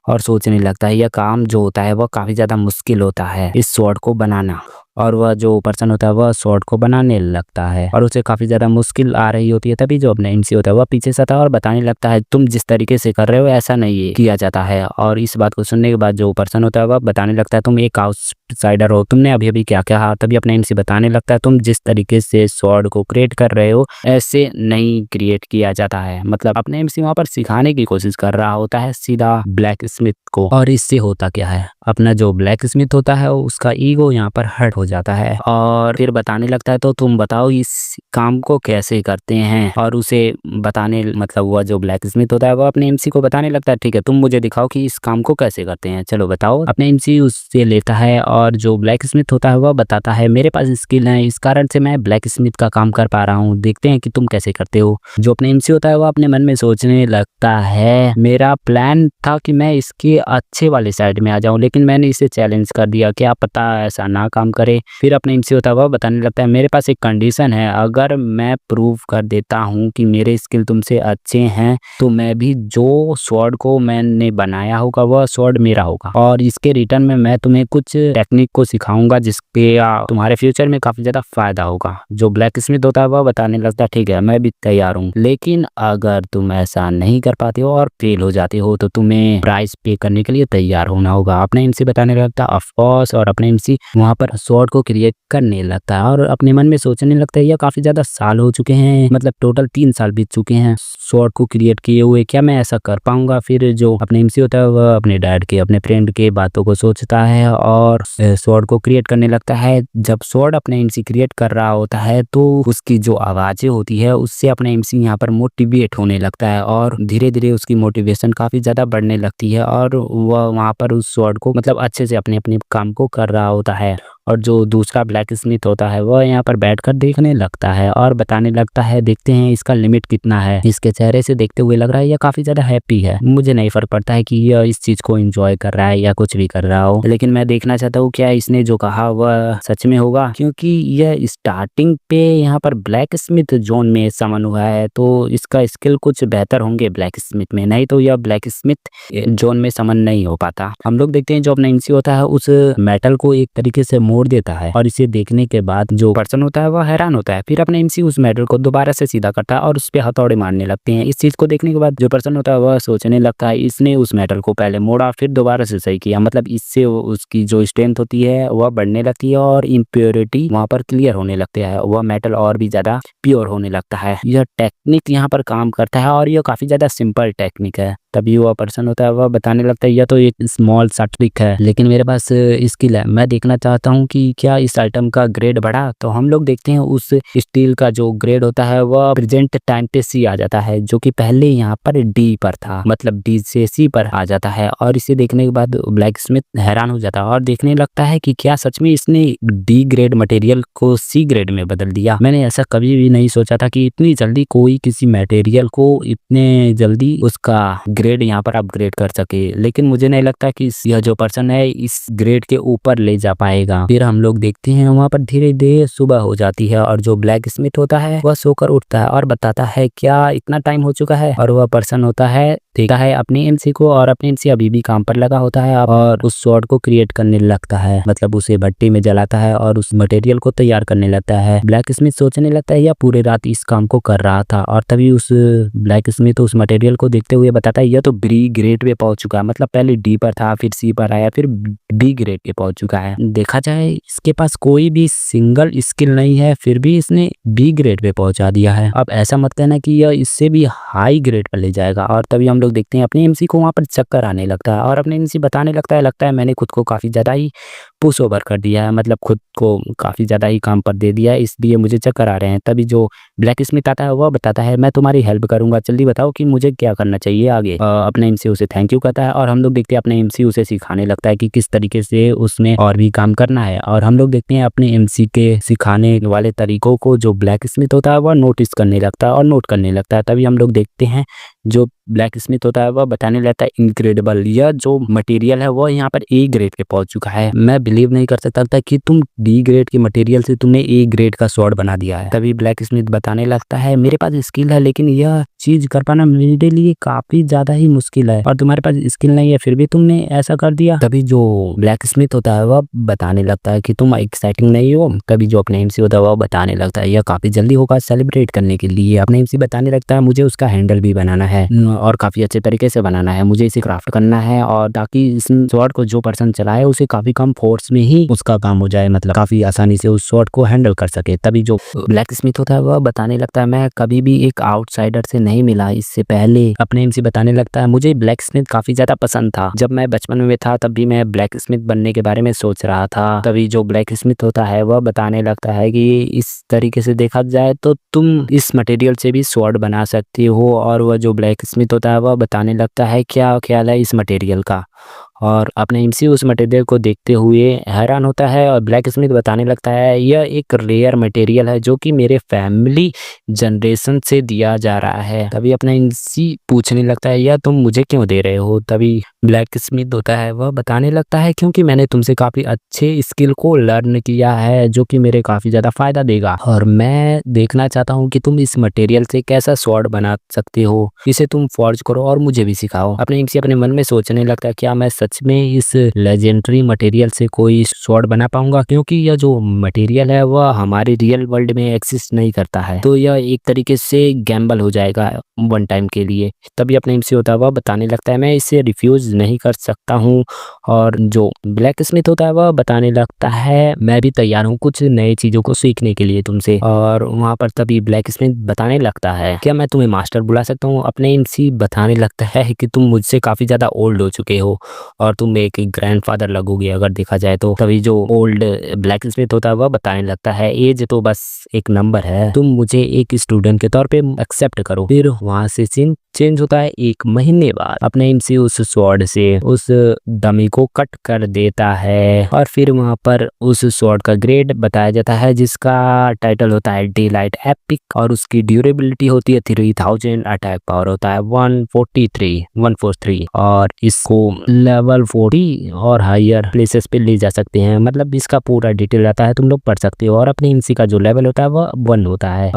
और सोचने लगता है यह काम जो होता है वह काफ़ी ज़्यादा मुश्किल होता है इस स्वॉर्ड को बनाना। और वह जो पर्सन होता है वह स्वॉर्ड को बनाने लगता है और उसे काफ़ी ज़्यादा मुश्किल आ रही होती है। तभी जो अपना एमसी होता है वह पीछे से आता है और बताने लगता है तुम जिस तरीके से कर रहे हो ऐसा नहीं है किया जाता है। और इस बात को सुनने के बाद जो पर्सन होता है वह बताने लगता है तुम एक आउटसाइडर हो, तुमने अभी अभी क्या कहा। तभी अपना एमसी बताने लगता है तुम जिस तरीके से स्वॉर्ड को क्रिएट कर रहे हो ऐसे नहीं क्रिएट किया जाता है। मतलब अपने एमसी वहाँ पर सिखाने की कोशिश कर रहा होता है सीधा ब्लैक स्मिथ को। और इससे होता क्या है, अपना जो ब्लैक स्मिथ होता है उसका ईगो यहाँ पर हर्ट हो जाता है और फिर बताने लगता है तो तुम बताओ इस काम को कैसे करते हैं। और उसे बताने, मतलब वह जो ब्लैक स्मिथ होता है वह अपने एमसी को बताने लगता है ठीक है तुम मुझे दिखाओ कि इस काम को कैसे करते हैं, चलो बताओ। अपने एमसी उससे लेता है और जो ब्लैक स्मिथ होता है वह बताता है मेरे पास स्किल है, इस कारण से मैं ब्लैक स्मिथ का काम कर पा रहा हूँ, देखते हैं कि तुम कैसे करते हो। जो अपने एमसी होता है वह अपने मन में सोचने लगता है मेरा प्लान था कि मैं इसके अच्छे वाले साइड में आ जाऊं, लेकिन मैंने इसे चैलेंज कर दिया, क्या पता ऐसा ना काम करे। फिर अपने एमसी होता है वह बताने लगता है मेरे पास एक कंडीशन है, अगर मैं प्रूव कर देता हूं कि मेरे स्किल तुमसे अच्छे हैं तो मैं भी जो स्वॉर्ड को मैंने बनाया होगा वह स्वॉर्ड मेरा होगा और इसके रिटर्न में मैं तुम्हें कुछ टेक्निक को सिखाऊंगा जिसके तुम्हारे फ्यूचर में काफी ज्यादा फायदा होगा। जो ब्लैक स्मिथ होता है वह बताने लगता है ठीक है मैं भी तैयार हूँ, लेकिन अगर तुम ऐसा नहीं कर पाते हो और फेल हो जाते हो तो तुम्हें प्राइस पे करने के लिए तैयार होना होगा। अपने एमसी बताने लगता है ऑफ कोर्स और अपने एमसी वहाँ पर स्वॉर्ड को क्रिएट करने लगता है और अपने मन में सोचने लगता है यह काफी ज्यादा साल हो चुके हैं, मतलब टोटल 3 साल बीत चुके हैं स्वॉर्ड को क्रिएट किए हुए, क्या मैं ऐसा कर पाऊंगा। फिर जो अपने एमसी होता है वह अपने डैड के अपने फ्रेंड के बातों को सोचता है और स्वॉर्ड को क्रिएट करने लगता है। जब स्वॉर्ड अपने एमसी क्रिएट कर रहा होता है तो उसकी जो आवाजें होती है उससे अपने एमसी यहाँ पर मोटिवेट होने लगता है और धीरे धीरे उसकी मोटिवेशन काफी ज्यादा बढ़ने लगती है और वह वहाँ पर उस स्वॉर्ड को मतलब अच्छे से अपने अपने काम को कर रहा होता है। और जो दूसरा ब्लैक स्मिथ होता है वह यहाँ पर बैठकर देखने लगता है और बताने लगता है देखते हैं इसका लिमिट कितना है। इसके चेहरे से देखते हुए लग रहा है यह काफी ज्यादा हैप्पी है, मुझे नहीं फर्क पड़ता है कि यह इस चीज को एंजॉय कर रहा है या कुछ भी कर रहा हो, लेकिन मैं देखना चाहता हूँ क्या इसने जो कहा वह सच में होगा, क्योंकि यह स्टार्टिंग पे यहाँ पर ब्लैक स्मिथ जोन में समन हुआ है तो इसका स्किल कुछ बेहतर होंगे ब्लैक स्मिथ में, नहीं तो यह ब्लैक स्मिथ जोन में समन नहीं हो पाता। हम लोग देखते हैं जो अपना एमसी होता है उस मेटल को एक तरीके से मोड़ देता है और इसे देखने के बाद जो पर्सन होता है वह हैरान होता है। फिर अपने एमसी उस मेटल को दोबारा से सीधा करता है और उस पे हथौड़े मारने लगते हैं। इस चीज को देखने के बाद जो पर्सन होता है वह सोचने लगता है इसने उस मेटल को पहले मोड़ा फिर दोबारा से सही किया, मतलब इससे उसकी जो स्ट्रेंथ होती है वह बढ़ने लगती है और इम्प्योरिटी वहां पर क्लियर होने लगती है, वह मेटल और भी ज्यादा प्योर होने लगता है। यह टेक्निक यहाँ पर काम करता है और यह काफी ज्यादा सिंपल टेक्निक है। तभी वह पर्सन होता है वह बताने लगता है यह तो एक स्मॉल सा ट्रिक है, लेकिन मेरे पास स्किल है, मैं देखना चाहता हूँ कि क्या इस आइटम का ग्रेड बढ़ा। तो हम लोग देखते हैं उस स्टील का जो ग्रेड होता है वह प्रेजेंट टाइम पे सी आ जाता है, जो कि पहले यहाँ पर डी पर था, मतलब डी से सी पर आ जाता है। और इसे देखने के बाद ब्लैक स्मिथ हैरान हो जाता है और देखने लगता है कि क्या सच में इसने डी ग्रेड मटेरियल को सी ग्रेड में बदल दिया। मैंने ऐसा कभी भी नहीं सोचा था कि इतनी जल्दी कोई किसी मटेरियल को इतने जल्दी उसका ग्रेड यहाँ पर अपग्रेड कर सके, लेकिन मुझे नहीं लगता कि यह जो पर्सन है इस ग्रेड के ऊपर ले जा पाएगा। फिर हम लोग देखते हैं वहाँ पर धीरे धीरे सुबह हो जाती है और जो ब्लैक स्मिथ होता है वह सोकर उठता है और बताता है क्या इतना टाइम हो चुका है। और वह पर्सन होता है देखा है अपनी एमसी को, और अपनी एमसी अभी भी काम पर लगा होता है और उस स्वॉर्ड को क्रिएट करने लगता है, मतलब उसे भट्टी में जलाता है और उस मटेरियल को तैयार करने लगता है। ब्लैक स्मिथ सोचने लगता है यह पूरे रात इस काम को कर रहा था, और तभी उस ब्लैक स्मिथ उस मटेरियल को देखते हुए बताता है यह तो बी ग्रेड पे पहुंच चुका है, मतलब पहले डी पर था, फिर सी पर आया, फिर बी ग्रेड पे पहुंच चुका है। देखा जाए इसके पास कोई भी सिंगल स्किल नहीं है, फिर भी इसने बी ग्रेड पे पहुंचा दिया है। अब ऐसा मत कहना कि यह इससे भी हाई ग्रेड पर ले जाएगा। और तभी हम लोग देखते हैं अपने एमसी को वहां पर चक्कर आने लगता है और अपने एमसी बताने लगता है मैंने खुद को काफी ज्यादा ही पुश ओवर कर दिया है, मतलब खुद को काफी ज्यादा ही काम पर दे दिया है, इसलिए मुझे चक्कर आ रहे हैं। तभी जो ब्लैक स्मिथ आता है वह बताता है मैं तुम्हारी हेल्प करूंगा, जल्दी बताओ कि मुझे क्या करना चाहिए आगे। अपने एमसी उसे थैंक यू कहता है और हम लोग देखते हैं अपने एमसी उसे सिखाने लगता है कि किस तरीके से उसमें और भी काम करना है। और हम लोग देखते हैं अपने एमसी के सिखाने वाले तरीकों को जो ब्लैक स्मिथ होता है वह नोटिस करने लगता है और नोट करने लगता है। तभी हम लोग देखते हैं जो ब्लैक स्मिथ होता है वह बताने लगता है इनक्रेडिबल, यह जो मटेरियल है वह यहाँ पर ए ग्रेड पे पहुंच चुका है, मैं बिलीव नहीं कर सकता था कि तुम डी ग्रेड के मटेरियल से तुमने ए ग्रेड का स्वॉर्ड बना दिया है। तभी ब्लैक स्मिथ बताने लगता है मेरे पास स्किल है, लेकिन यह चीज कर पाना मेरे लिए काफी ज्यादा ही मुश्किल है, और तुम्हारे पास स्किल नहीं है फिर भी तुमने ऐसा कर दिया। तभी जो ब्लैक स्मिथ होता है वह बताने लगता है कि तुम एक्साइटिंग नहीं हो। तभी जो अपने एमसी होता है वह बताने लगता है यह काफी जल्दी होगा सेलिब्रेट करने के लिए। अपने एमसी बताने लगता है मुझे उसका हैंडल भी बनाना है और काफी अच्छे तरीके से बनाना है, मुझे इसे क्राफ्ट करना है, और ताकि इस स्वॉर्ड को जो पर्सन चलाए उसे काफी कम फोर्स में ही उसका काम हो जाए, मतलब काफी आसानी से उस स्वॉर्ड को हैंडल कर सके। तभी जो ब्लैक स्मिथ होता है वह बताने लगता है मैं कभी भी एक आउटसाइडर से नहीं मिला इससे पहले। अपने एमसी बताने लगता है मुझे ब्लैक स्मिथ काफी ज्यादा पसंद था, जब मैं बचपन में था तब भी मैं ब्लैक स्मिथ बनने के बारे में सोच रहा था। तभी जो ब्लैक स्मिथ होता है वह बताने लगता है कि इस तरीके से देखा जाए तो तुम इस मटेरियल से भी स्वॉर्ड बना सकती हो। और वह जो ब्लैक स्मिथ होता है वह बताने लगता है क्या ख्याल है इस मटेरियल का, और अपने एमसी उस मटेरियल को देखते हुए हैरान होता है। और ब्लैक स्मिथ बताने लगता है यह एक रेयर मटेरियल है जो कि मेरे फैमिली जनरेशन से दिया जा रहा है। तभी अपना एमसी पूछने लगता है यह तुम मुझे क्यों दे रहे हो। तभी ब्लैक स्मिथ होता है वह बताने लगता है क्योंकि मैंने तुमसे काफी अच्छे स्किल को लर्न किया है जो कि मेरे काफी ज्यादा फायदा देगा, और मैं देखना चाहता हूँ कि तुम इस मटेरियल से कैसा स्वॉर्ड बना सकते हो, इसे तुम फॉर्ज करो और मुझे भी सिखाओ। अपने एमसी अपने मन में सोचने लगता है क्या मैं सच में इस लेजेंडरी मटेरियल से कोई स्वॉर्ड बना पाऊंगा, क्योंकि यह जो मटेरियल है वह हमारे रियल वर्ल्ड में एक्सिस्ट नहीं करता है, तो यह एक तरीके से गैम्बल हो जाएगा वन टाइम के लिए। तभी अपने एमसी होता है वह बताने लगता है मैं इसे रिफ्यूज नहीं कर सकता हूँ। और जो ब्लैक स्मिथ होता है वह बताने लगता है मैं भी तैयार हूँ कुछ नई चीजों को सीखने के लिए तुमसे। और वहाँ पर तभी ब्लैक स्मिथ बताने लगता है क्या मैं तुम्हें मास्टर बुला सकता हूँ। अपने एमसी बताने लगता है कि तुम मुझसे काफी ज्यादा ओल्ड हो चुके हो और तुम एक ग्रैंडफादर लगोगे अगर देखा जाए तो। तभी जो ओल्ड ब्लैक स्मिथ होता है वह बताने लगता है एज तो बस एक नंबर है, तुम मुझे एक स्टूडेंट के तौर पे एक्सेप्ट करो। फिर वहां से सीन चेंज होता है 1 महीने बाद। अपने एमसी उस स्वॉर्ड से उस डमी को कट कर देता है और फिर वहां पर उस स्वॉर्ड का ग्रेड बताया जाता है जिसका टाइटल होता है डे लाइट एपिक, और उसकी ड्यूरेबिलिटी होती है 3000, अटैक पावर होता है 143, और इसको लेवल 40 और हायर प्लेसेस पे ले जा सकते हैं, मतलब इसका पूरा डिटेल आता है तुम लोग पढ़ सकते हो। और अपने एमसी का जो लेवल होता है वह 1 होता है।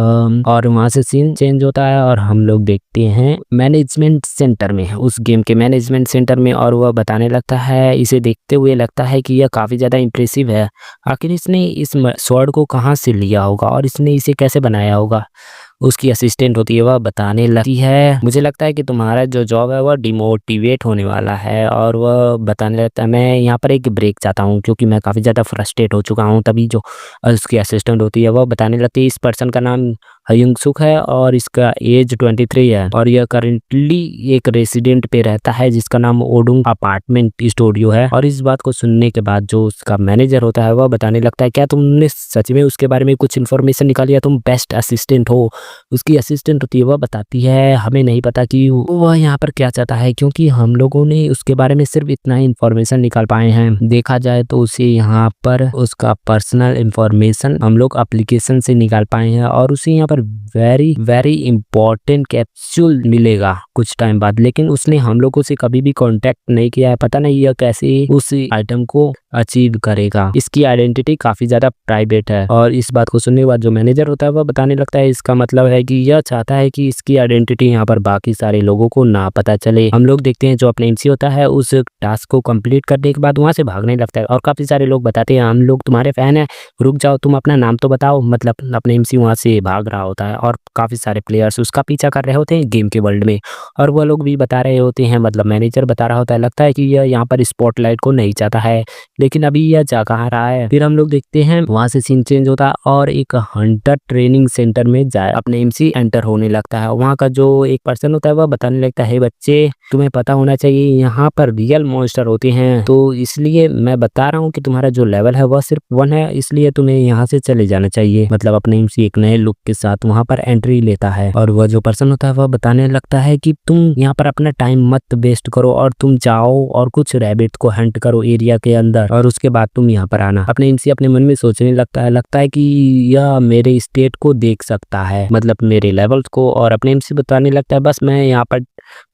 और वहां से सीन चेंज होता है और हम लोग देखते हैं मैनेजमेंट सेंटर में, उस गेम के मैनेजमेंट सेंटर में, और वह बताने लगता है इसे देखते हुए लगता है कि यह काफी ज्यादा इंप्रेसिव है, आखिर इसने इस स्वॉर्ड को कहाँ से लिया होगा और इसने इसे कैसे बनाया होगा। उसकी असिस्टेंट होती है वह बताने लगती है मुझे लगता है कि तुम्हारा जो जॉब है वह डिमोटिवेट होने वाला है, और वह बताने लगता है मैं यहाँ पर एक ब्रेक चाहता हूँ क्योंकि मैं काफ़ी ज़्यादा फ्रस्ट्रेट हो चुका हूँ। तभी जो उसकी असिस्टेंट होती है वह बताने लगती है इस पर्सन का नाम हयुंगसुक है और इसका एज 23 है और यह करेंटली एक रेसिडेंट पे रहता है जिसका नाम ओडुंग अपार्टमेंट स्टूडियो है। और इस बात को सुनने के बाद जो उसका मैनेजर होता है वह बताने लगता है, क्या तुमने सच में उसके बारे में कुछ इन्फॉर्मेशन निकाली है? तुम बेस्ट असिस्टेंट हो। उसकी असिस्टेंट होती है, वह बताती है हमें नहीं पता कि वह यहाँ पर क्या चाहता है, क्योंकि हम लोगों ने उसके बारे में सिर्फ इतना ही इन्फॉर्मेशन निकाल पाए हैं। देखा जाए तो उसे यहाँ पर उसका पर्सनल इन्फॉर्मेशन हम लोग एप्लीकेशन से निकाल पाए हैं और उसे यहाँ पर वेरी वेरी इंपॉर्टेंट कैप्सूल मिलेगा कुछ टाइम बाद, लेकिन उसने हम लोगों से कभी भी कांटेक्ट नहीं किया है। पता नहीं यह कैसे उस आइटम को अचीव करेगा। इसकी आइडेंटिटी काफी ज्यादा प्राइवेट है। और इस बात को सुनने के बाद जो मैनेजर होता है वह बताने लगता है इसका मतलब है कि यह चाहता है कि इसकी आइडेंटिटी यहाँ पर बाकी सारे लोगों को ना पता चले। हम लोग देखते हैं जो अपने एमसी होता है उस टास्क को कंप्लीट करने के बाद वहां से भागने लगता है और काफी सारे लोग बताते हैं हम लोग तुम्हारे फैन है, रुक जाओ, तुम अपना नाम तो बताओ। मतलब अपने एमसी वहां से भाग रहा होता है और काफी सारे प्लेयर्स उसका पीछा कर रहे होते हैं गेम के वर्ल्ड में और वह लोग भी बता रहे होते हैं, मतलब मैनेजर बता रहा होता है, लगता है कि यह यहाँ पर स्पॉटलाइट को नहीं चाहता है, लेकिन अभी यह जा कहाँ रहा है। फिर हम लोग देखते हैं वहां से सीन चेंज होता है और एक हंटर ट्रेनिंग सेंटर में जाए अपने एमसी एंटर होने लगता है। वहाँ का जो एक पर्सन होता है वह बताने लगता है, बच्चे तुम्हें पता होना चाहिए यहाँ पर रियल मॉन्स्टर होते हैं, तो इसलिए मैं बता रहा हूँ कि तुम्हारा जो लेवल है वह सिर्फ 1 है, इसलिए तुम्हें यहाँ से चले जाना चाहिए। मतलब अपने एमसी एक नए लुक के साथ वहाँ पर एंट्री लेता है और वह जो पर्सन होता है वह बताने लगता है कि तुम यहाँ पर अपना टाइम मत वेस्ट करो और तुम जाओ और कुछ रैबिट को हंट करो एरिया के अंदर और उसके बाद तुम यहाँ पर आना। अपने एमसी अपने मन में सोचने लगता है कि यह मेरे स्टेट को देख सकता है, मतलब मेरे लेवल्स को, और अपने एमसी बताने लगता है बस मैं यहाँ पर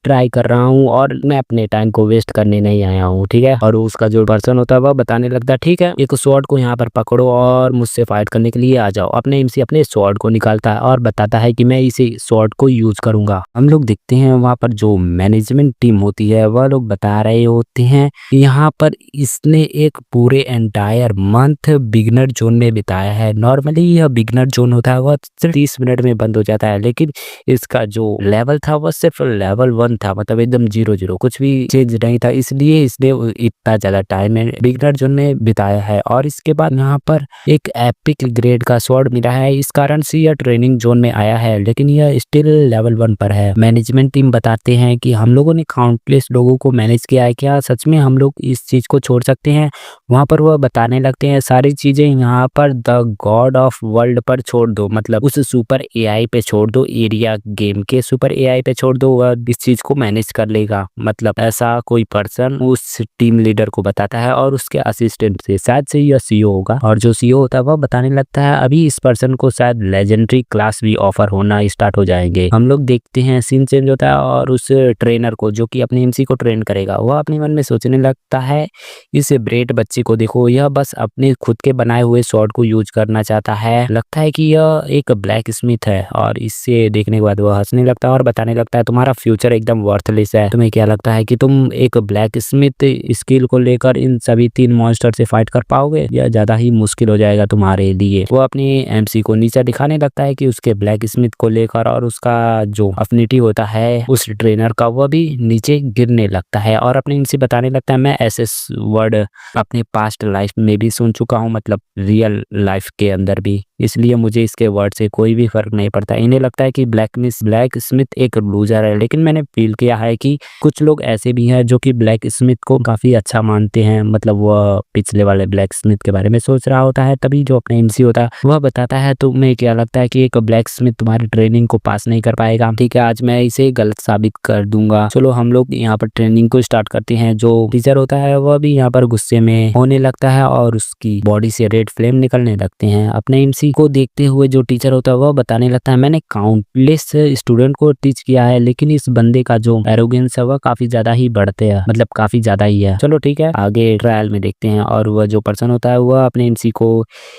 ट्राई कर रहा हूँ और मैं अपने टाइम को वेस्ट करने नहीं आया हूँ, ठीक है। और उसका जो पर्सन होता है वह बताने लगता है, ठीक है, एक स्वॉर्ड को यहाँ पर पकड़ो और मुझसे फाइट करने के लिए आ जाओ। अपने एमसी अपने स्वॉर्ड को निकालता है और बताता है कि मैं इसे स्वॉर्ड को यूज करूंगा। हम लोग देखते हैं वहाँ पर जो मैनेजमेंट टीम होती है वह लोग बता रहे होते हैं यहाँ पर इसने एक पूरे एंटायर मंथ बिगनर जोन में बिताया है। नॉर्मली यह बिगनर जोन होता है वह सिर्फ 30 मिनट में बंद हो जाता है, लेकिन इसका जो लेवल था वह सिर्फ लेवल 1 था, मतलब एकदम 0 कुछ भी चेंज नहीं था, इसलिए इसने इतना ज्यादा टाइम बिगनर जोन में बिताया है। और इसके बाद यहाँ पर एक एपिक ग्रेड का स्वॉर्ड मिला है, इस कारण से यह ट्रेनिंग जोन में आया है, लेकिन यह स्टिल लेवल 1 पर है। मैनेजमेंट टीम बताते हैं कि हम लोगों ने काउंटलेस लोगों को मैनेज किया है, क्या सच में हम लोग इस चीज को छोड़ सकते हैं? वहां पर वह बताने लगते हैं सारी चीजें यहाँ पर द गॉड ऑफ वर्ल्ड पर छोड़ दो, मतलब उस सुपर एआई पे छोड़ दो, एरिया गेम के सुपर एआई पे छोड़ दो, वह इस चीज को मैनेज कर लेगा। मतलब ऐसा कोई पर्सन उस टीम लीडर को बताता है और उसके असिस्टेंट से, शायद से यह सीईओ होगा, और जो सीईओ होता है वह बताने लगता है अभी इस पर्सन को शायद लेजेंडरी क्लास भी ऑफर होना स्टार्ट हो जाएंगे। हम लोग देखते हैं सीन चेंज होता है और उस ट्रेनर को जो कि अपने एमसी को ट्रेन करेगा वह अपने मन में सोचने लगता है, इस ब्रेड बच्चे को देखो, यह बस अपने खुद के बनाए हुए स्वॉर्ड को यूज करना चाहता है, लगता है कि यह एक ब्लैक स्मिथ है। और इससे देखने के बाद वह हंसने लगता है और बताने लगता है तुम्हारा फ्यूचर एकदम वर्थलेस है, तुम्हें क्या लगता है कि तुम एक ब्लैक स्मिथ स्किल को लेकर इन सभी 3 मॉन्स्टर से फाइट कर पाओगे? यह ज्यादा ही मुश्किल हो जाएगा तुम्हारे लिए। वो अपने एमसी को नीचे दिखाने लगता है कि उसके ब्लैक स्मिथ को लेकर और उसका जो अफिनिटी होता है उस ट्रेनर का वह भी नीचे गिरने लगता है और अपने एमसी बताने लगता है मैं ऐसे वर्ड अपने पास्ट लाइफ में भी सुन चुका हूँ, मतलब रियल लाइफ के अंदर भी, इसलिए मुझे इसके वर्ड से कोई भी फर्क नहीं पड़ता। इन्हें लगता है कि ब्लैक स्मिथ एक लूजर है, लेकिन मैंने फील किया है कि कुछ लोग ऐसे भी हैं जो कि ब्लैक स्मिथ को काफी अच्छा मानते हैं, मतलब वह पिछले वाले ब्लैक स्मिथ के बारे में सोच रहा होता है। तभी जो अपने एमसी होता है वह बताता है तुम्हें क्या लगता है कि एक ब्लैक स्मिथ तुम्हारी ट्रेनिंग को पास नहीं कर पाएगा? ठीक है, आज मैं इसे गलत साबित कर दूंगा। चलो हम लोग यहाँ पर ट्रेनिंग को स्टार्ट करते हैं। जो टीचर होता है वह भी यहाँ पर गुस्से में होने लगता है और उसकी बॉडी से रेड फ्लेम निकलने लगते हैं। अपने एमसी को देखते हुए जो टीचर होता है वह बताने लगता है मैंने काउंटलेस स्टूडेंट को टीच किया है, लेकिन इस बंदे का जो एरोगेंस है वह काफी ज्यादा ही बढ़ते हैं, मतलब काफी ज्यादा ही है। चलो ठीक है, आगे ट्रायल में देखते हैं। और वह जो पर्सन होता है वह अपने एमसी को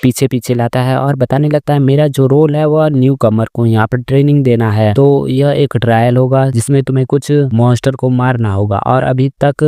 पीछे पीछे लाता है और बताने लगता है मेरा जो रोल है वह न्यू कमर को यहाँ पर ट्रेनिंग देना है, तो यह एक ट्रायल होगा जिसमें तुम्हें कुछ मॉन्स्टर को मारना होगा। और अभी तक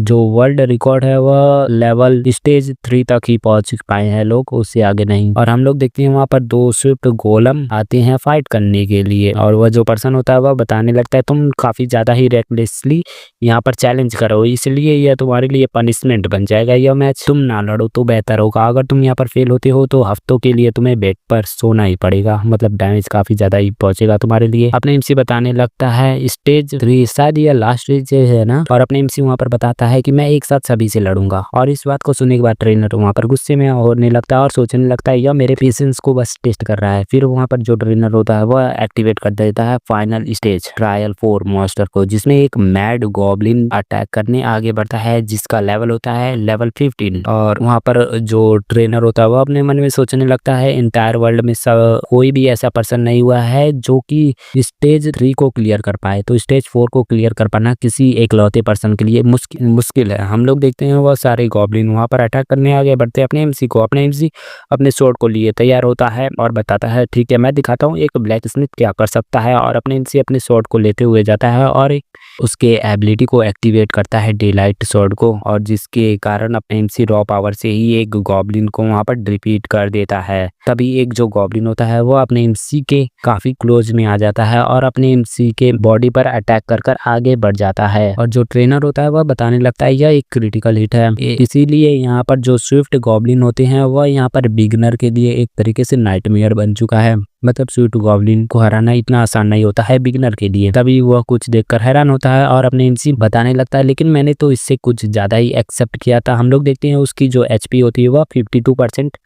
जो वर्ल्ड रिकॉर्ड है वह लेवल स्टेज 3 तक ही पहुंच पाए हैं लोग, उससे आगे नहीं। और हम लोग देखते देखते हैं वहाँ पर 2 स्विफ्ट गोलम आते हैं फाइट करने के लिए, और वह जो पर्सन होता है वह बताने लगता है तुम काफी ज्यादा ही रेकलेसली यहाँ पर चैलेंज करो, इसलिए यह तुम्हारे लिए पनिशमेंट बन जाएगा। यह मैच तुम ना लड़ो तो बेहतर होगा। अगर तुम यहाँ पर फेल होते हो तो हफ्तों के लिए तुम्हें बेड पर सोना ही पड़ेगा, मतलब डैमेज काफी ज्यादा ही पहुंचेगा तुम्हारे लिए। अपने एमसी बताने लगता है स्टेज 3 शायद यह लास्ट स्टेज है ना, और अपने एमसी वहाँ पर बताता है कि मैं एक साथ सभी से लड़ूंगा। और इस बात को सुनने के बाद ट्रेनर वहाँ पर गुस्से में होने लगता है और सोचने लगता है यह मेरे पेशेंस को बस टेस्ट कर रहा है। फिर वहाँ पर जो ट्रेनर होता है वह एक्टिवेट कर देता है फाइनल स्टेज ट्रायल 4 मॉन्स्टर को, जिसमें एक मैड गॉब्लिन अटैक करने आगे बढ़ता है जिसका लेवल होता है लेवल 15। और वहाँ पर जो ट्रेनर होता है वो अपने मन में सोचने लगता है इंटायर वर्ल्ड में कोई भी ऐसा पर्सन नहीं हुआ है जो कि स्टेज 3 को क्लियर कर पाए, तो स्टेज 4 को क्लियर कर पाना किसी एकलौते पर्सन के लिए मुश्किल है। हम लोग देखते हैं वह सारे गॉब्लिन वहाँ पर अटैक करने आगे बढ़ते हैं अपने एमसी को। अपने एमसी अपने स्वॉर्ड को लिए तैयार होता है और बताता है ठीक है मैं दिखाता हूँ एक ब्लैक स्मिथ क्या कर सकता है, और अपने एमसी अपने स्वॉर्ड को लेते हुए जाता है और उसके एबिलिटी को एक्टिवेट करता है डे लाइट स्वॉर्ड को, और जिसके कारण अपने एमसी रॉ पावर से ही एक गॉब्लिन को वहां पर डिफीट कर देता है। तभी एक जो गॉब्लिन होता है वो अपने एमसी के काफी क्लोज में आ जाता है और अपने एमसी के बॉडी पर अटैक कर आगे बढ़ जाता है। और जो ट्रेनर होता है वह बताने लगता है यह एक क्रिटिकल हिट है, इसीलिए यहाँ पर जो स्विफ्ट गॉब्लिन होते हैं वह यहाँ पर बिगनर के लिए एक तरीके से नाइटमेयर बन चुका है। मतलब स्विफ्ट गॉब्लिन को हराना इतना आसान नहीं होता है बिगनर के लिए। तभी वह कुछ देखकर हैरान होता है और अपने एमसी बताने लगता है लेकिन मैंने तो इससे कुछ ज्यादा ही एक्सेप्ट किया था। हम लोग देखते हैं उसकी जो एचपी होती है वह 52%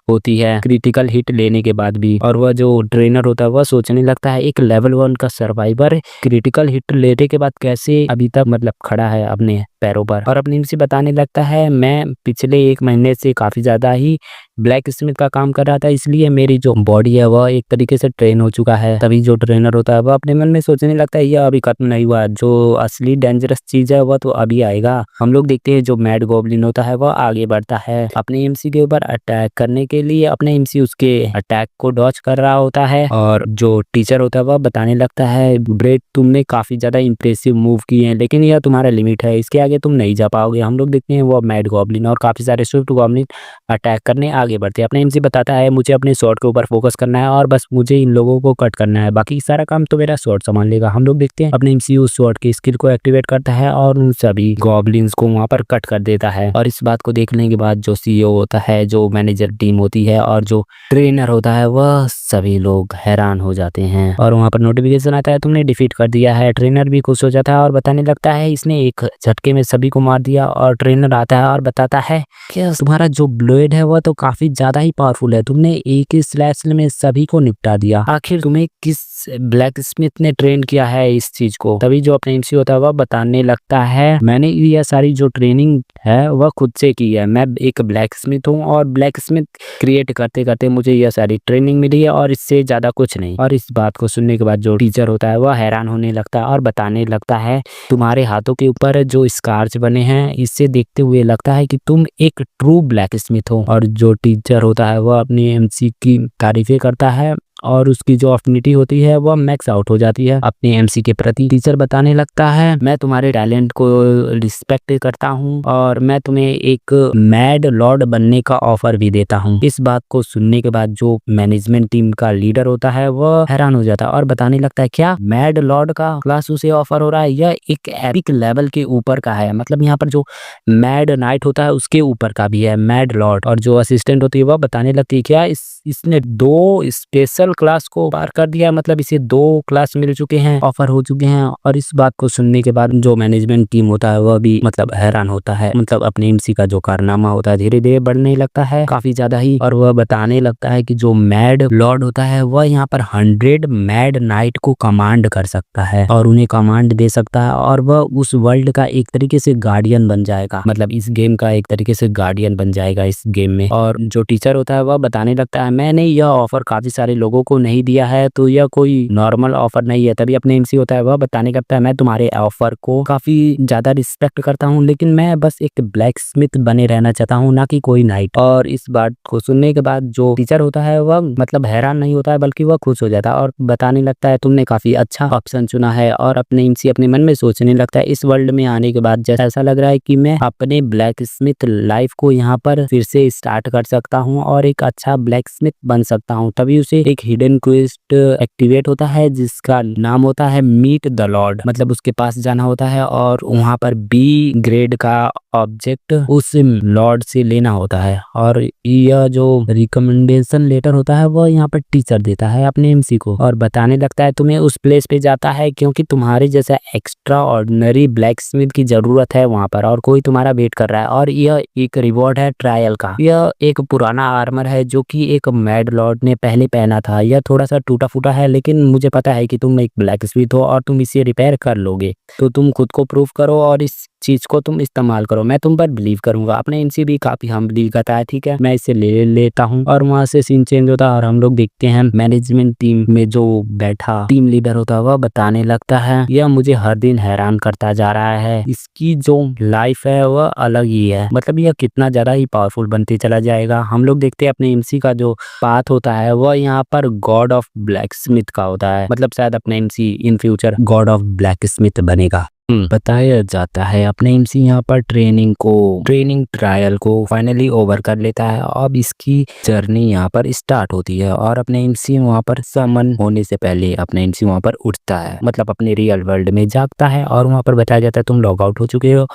होती है क्रिटिकल हिट लेने के बाद भी। और वह जो ट्रेनर होता है वह सोचने लगता है एक लेवल 1 का सर्वाइवर क्रिटिकल हिट लेने के बाद कैसे अभी तक मतलब खड़ा है अपने पैरों पर। और अपने एमसी बताने लगता है मैं पिछले 1 महीने से काफी ज्यादा ही ब्लैक स्मिथ का काम कर रहा था, इसलिए मेरी जो बॉडी है वह एक तरीके से ट्रेन हो चुका है। तभी जो ट्रेनर होता है वह अपने मन में सोचने लगता है यह अभी खत्म नहीं हुआ, जो असली डेंजरस चीज है वह तो अभी आएगा। हम लोग देखते हैं जो मैड गॉब्लिन होता है वह आगे बढ़ता है अपने एमसी के ऊपर अटैक करने के लिए। अपने एमसी उसके अटैक को डॉच कर रहा होता है और जो टीचर होता है वह बताने लगता है ब्रेड तुमने काफी ज्यादा इंप्रेसिव मूव किए हैं लेकिन यह तुम्हारा लिमिट है, इसके आगे तुम नहीं जा पाओगे। हम लोग देखते हैं वो मैड गॉब्लिन और काफी सारे स्विफ्ट गॉब्लिन अटैक करने आगे बढ़ते हैं। अपने एमसी बताता है मुझे अपने शॉट के ऊपर फोकस करना है और बस मुझे इन लोगों को कट करना है, बाकी सारा काम तो मेरा शॉट संभाल लेगा। हम लोग देखते हैं अपने एमसी उस शॉट की स्किल को एक्टिवेट करता है और उन सभी गॉब्लिन्स को वहां पर कट कर देता है। और इस बात को देखने के बाद जो सीईओ होता है, जो मैनेजर टीम होती है और जो ट्रेनर होता है वह सभी लोग हैरान हो जाते हैं और वहां पर नोटिफिकेशन आता है तुमने डिफीट कर दिया है। ट्रेनर भी खुश हो जाता है और बताने लगता है इसने एक झटके में सभी को मार दिया। और ट्रेनर आता है और बताता है कि तुम्हारा जो ब्लेड है वह तो काफी ज्यादा ही पावरफुल है, तुमने एक ही स्लैश में सभी को निपटा दिया, आखिर तुम्हें किस ब्लैक स्मिथ ने ट्रेन किया है इस चीज को। तभी जो अपने एमसी होता है वह बताने लगता है मैंने यह सारी जो ट्रेनिंग है वह खुद से की है, मैं एक ब्लैक स्मिथ हूँ और ब्लैक स्मिथ क्रिएट करते करते मुझे यह सारी ट्रेनिंग मिली है और इससे ज्यादा कुछ नहीं। और इस बात को सुनने के बाद जो टीचर होता है वह हैरान होने लगता है और बताने लगता है तुम्हारे हाथों के ऊपर जो स्कार्स बने हैं इससे देखते हुए लगता है कि तुम एक ट्रू ब्लैक स्मिथ हो। और जो टीचर होता है वह अपनी एमसी की तारीफें करता है और उसकी जो अफिनिटी होती है वह मैक्स आउट हो जाती है अपने एमसी के प्रति। टीचर बताने लगता है मैं तुम्हारे टैलेंट को रिस्पेक्ट करता हूँ और मैं तुम्हें एक मैड लॉर्ड बनने का ऑफर भी देता हूँ। इस बात को सुनने के बाद जो मैनेजमेंट टीम का लीडर होता है वह हैरान हो जाता है और बताने लगता है क्या मैड लॉर्ड का क्लास उसे ऑफर हो रहा है, यह एक एपिक लेवल के ऊपर का है, मतलब यहाँ पर जो मैड नाइट होता है उसके ऊपर का भी है मैड लॉर्ड। और जो असिस्टेंट होती है वह बताने लगती है क्या इसने 2 स्पेशल क्लास को पार कर दिया, मतलब इसे 2 क्लास मिल चुके हैं, ऑफर हो चुके हैं। और इस बात को सुनने के बाद जो मैनेजमेंट टीम होता है वह भी मतलब हैरान होता है, मतलब अपने एमसी का जो कारनामा होता है धीरे धीरे बढ़ने लगता है काफी ज्यादा ही। और वह बताने लगता है कि जो मैड लॉर्ड होता है वह यहाँ पर 100 मैड नाइट को कमांड कर सकता है और उन्हें कमांड दे सकता है और वह उस वर्ल्ड का एक तरीके से गार्डियन बन जाएगा, मतलब इस गेम का एक तरीके से गार्डियन बन जाएगा इस गेम में। और जो टीचर होता है वह बताने लगता है मैंने यह ऑफर काफी सारे लोगों को नहीं दिया है तो यह कोई नॉर्मल ऑफर नहीं है। तभी अपने एमसी होता है वह बताने लगता है मैं तुम्हारे ऑफर को काफी ज्यादा रिस्पेक्ट करता हूँ लेकिन मैं बस एक ब्लैक स्मिथ बने रहना चाहता हूँ ना कि कोई नाइट। और इस बात को सुनने के बाद जो टीचर होता है वह मतलब हैरान नहीं होता है बल्कि वह खुश हो जाता है और बताने लगता है तुमने काफी अच्छा ऑप्शन चुना है। और अपने एमसी अपने मन में सोचने लगता है इस वर्ल्ड में आने के बाद जैसा ऐसा लग रहा है कि मैं अपने ब्लैक स्मिथ लाइफ को यहाँ पर फिर से स्टार्ट कर सकता हूँ और एक अच्छा ब्लैक स्मिथ स्मिथ बन सकता हूँ। तभी उसे एक हिडन क्वेस्ट एक्टिवेट होता है जिसका नाम होता है मीट द लॉर्ड, मतलब उसके पास जाना होता है और वहाँ पर बी ग्रेड का ऑब्जेक्ट उस लॉर्ड से लेना होता है। और यह जो रिकमेंडेशन लेटर होता है वह यहाँ पर टीचर देता है अपने एमसी को और बताने लगता है तुम्हें उस प्लेस पे जाता है क्योंकि तुम्हारे जैसा एक्स्ट्रा ऑर्डिनरी ब्लैक स्मिथ की जरूरत है वहाँ पर और कोई तुम्हारा वेट कर रहा है। और यह एक रिवॉर्ड है ट्रायल का। यह एक पुराना आर्मर है जो कि एक मैड लॉर्ड ने पहले पहना था। यह थोड़ा सा टूटा फूटा है लेकिन मुझे पता है कि तुम एक ब्लैक स्मिथ हो और तुम इसे रिपेयर कर लोगे, तो तुम खुद को प्रूव करो और इस चीज को तुम इस्तेमाल करो, मैं तुम पर बिलीव करूंगा। अपने इनसे भी काफी हम बिलीव करता है, ठीक है मैं इसे ले लेता हूँ। और वहां से सीन चेंज होता है और हम लोग देखते हैं मैनेजमेंट टीम में जो बैठा टीम लीडर होता है वह बताने लगता है यह मुझे हर दिन हैरान करता जा रहा है, इसकी जो लाइफ है वह अलग ही है, मतलब यह कितना ज्यादा ही पावरफुल बनते चला जाएगा। हम लोग देखते हैं अपने एमसी का जो पाथ होता है वह यहाँ पर गॉड ऑफ ब्लैक स्मिथ का होता है, मतलब शायद अपने MC in future God of black Smith बनेगा। बताया जाता है अपने एमसी यहाँ पर ट्रेनिंग ट्रायल को फाइनली ओवर कर लेता है। अब इसकी जर्नी यहाँ पर स्टार्ट होती है और अपने एमसी वहाँ पर समन होने से पहले अपने एमसी वहाँ पर उठता है, मतलब अपने रियल वर्ल्ड में जागता है और वहाँ पर बताया जाता है तुम लॉग आउट हो चुके हो।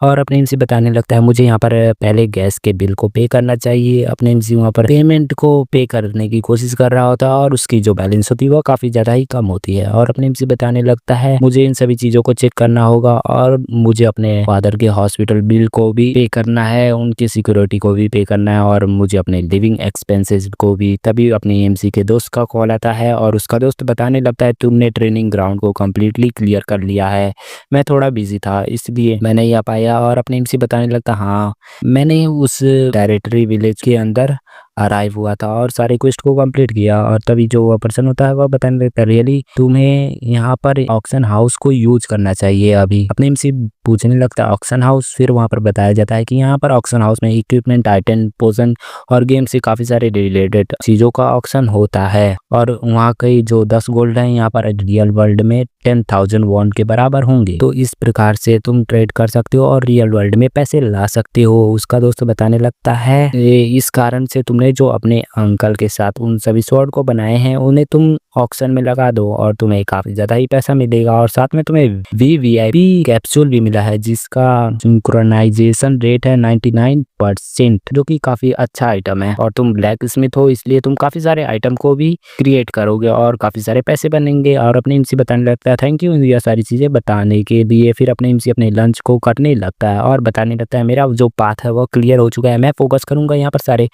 और अपने एमसी बताने लगता है मुझे यहाँ पर पहले गैस के बिल को पे करना चाहिए। अपने एमसी वहाँ पर पेमेंट को पे करने की कोशिश कर रहा होता है और उसकी जो बैलेंस होती है वो काफी ज्यादा ही कम होती है। और अपने एमसी बताने लगता है मुझे इन सभी चीजों को चेक करना होगा और मुझे अपने फादर के हॉस्पिटल बिल को भी पे करना है, उनकी सिक्योरिटी को भी पे करना है और मुझे अपने लिविंग एक्सपेंसेस को भी। तभी अपने एमसी के दोस्त का कॉल आता है और उसका दोस्त बताने लगता है तुमने ट्रेनिंग ग्राउंड को कम्प्लीटली क्लियर कर लिया है, मैं थोड़ा बिजी था इसलिए मैं नहीं आ पाया। और अपने एमसी बताने लगता हाँ मैंने उस टेरिटरी विलेज के अंदर अराइव हुआ था और सारे क्वेस्ट को कंप्लीट किया। और तभी जो पर्सन होता है वह बताने लगता है रियली तुम्हें यहाँ पर ऑक्शन हाउस को यूज करना चाहिए अभी। अपने एमसी पूछने लगता है ऑक्शन हाउस, फिर वहाँ पर बताया जाता है कि यहाँ पर ऑक्शन हाउस में इक्विपमेंट, आइटम, पोशन और गेम से काफी सारे रिलेटेड चीजों का ऑक्शन होता है। और वहाँ के जो 10 गोल्ड है यहाँ पर रियल वर्ल्ड में 10,000 वॉन्ड के बराबर होंगे, तो इस प्रकार से तुम ट्रेड कर सकते हो और रियल वर्ल्ड में पैसे ला सकते हो। उसका दोस्त बताने लगता है इस कारण से तुमने जो अपने अंकल के साथ उन सभी स्वॉर्ड को बनाए हैं उन्हें तुम ऑक्शन में लगा दो और तुम्हें काफी ज्यादा ही पैसा मिलेगा। और साथ में तुम्हें वीवीआईपी कैप्सूल भी मिला है जिसका सिंक्रोनाइजेशन रेट है 99%, जो कि काफी अच्छा आइटम है। और तुम ब्लैक स्मिथ हो इसलिए तुम काफी सारे आइटम को भी क्रिएट करोगे और काफी सारे पैसे बनेंगे। और अपने एमसी बताने लगता है थैंक यू यह सारी चीजें बताने के लिए। फिर अपने एमसी अपने लंच को करने लगता है और बताने लगता है मेरा जो पाथ है वो क्लियर हो चुका है, मैं फोकस करूंगा यहाँ पर सारे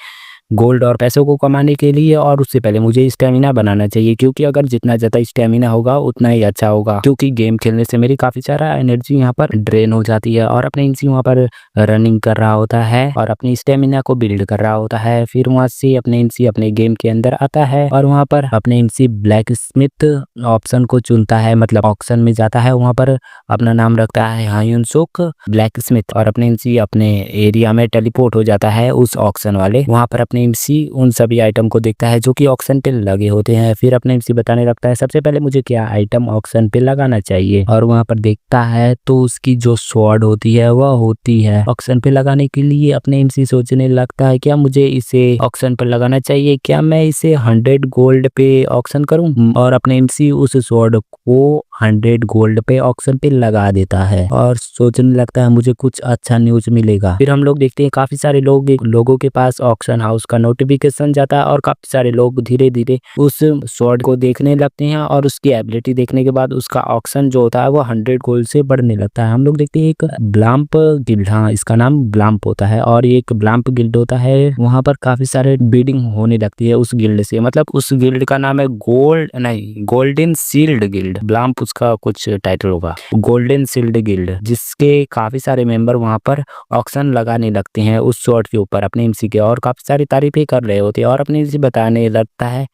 गोल्ड और पैसों को कमाने के लिए और उससे पहले मुझे स्टेमिना बनाना चाहिए क्योंकि अगर जितना ज़्यादा स्टेमिना होगा उतना ही अच्छा होगा, क्योंकि गेम खेलने से मेरी काफ़ी सारा एनर्जी यहाँ पर ड्रेन हो जाती है। और अपने एमसी वहाँ पर रनिंग कर रहा होता है और अपनी स्टेमिना को बिल्ड कर रहा होता है। फिर वहाँ से अपने एमसी अपने गेम के अंदर आता है और वहाँ पर अपने एमसी ब्लैक स्मिथ ऑप्शन को चुनता है, मतलब ऑप्शन में जाता है, वहाँ पर अपना नाम रखता है हायुन सुक ब्लैक स्मिथ और अपने एमसी अपने एरिया में टेलीपोर्ट हो जाता है उस ऑक्शन वाले। वहाँ पर अपने एमसी उन सभी आइटम को देखता है जो कि ऑक्शन पे लगे होते हैं। फिर अपने एमसी बताने लगता है सबसे पहले मुझे क्या आइटम ऑक्शन पे लगाना चाहिए और वहाँ पर देखता है तो उसकी जो स्वॉर्ड होती है वह होती है ऑक्शन पे लगाने के लिए। अपने एमसी सोचने लगता है क्या मुझे इसे ऑक्शन पर लगाना चाहिए, क्या मैं इसे 100 गोल्ड पे ऑक्शन करूं। और अपने एमसी उस स्वॉर्ड को 100 गोल्ड पे ऑक्शन पे लगा देता है और सोचने लगता है मुझे कुछ अच्छा न्यूज मिलेगा। फिर हम लोग देखते हैं काफी सारे लोगों के पास ऑक्शन हाउस का नोटिफिकेशन जाता है और काफी सारे लोग धीरे धीरे उस स्वॉर्ड को देखने लगते हैं और उसकी एबिलिटी देखने के बाद उसका ऑक्शन जो होता है वो 100 गोल्ड से बढ़ने लगता है। हम लोग देखते हैं एक ब्लैम्प गिल्ड, हाँ इसका नाम ब्लैम्प होता है और एक ब्लैम्प गिल्ड होता है, वहां पर काफी सारे बीडिंग होने लगती है उस गिल्ड से, मतलब उस गिल्ड का नाम है गोल्डन शील्ड गिल्ड, ब्लैम्प उसका कुछ टाइटल होगा, गोल्डन शील्ड गिल्ड, जिसके काफी सारे मेंबर वहां पर ऑक्शन लगाने लगते हैं उस स्वॉर्ड के ऊपर अपने एमसी के और काफी सारी तारीफें कर रहे होते हैं। और अपने एमसी बताने लगता है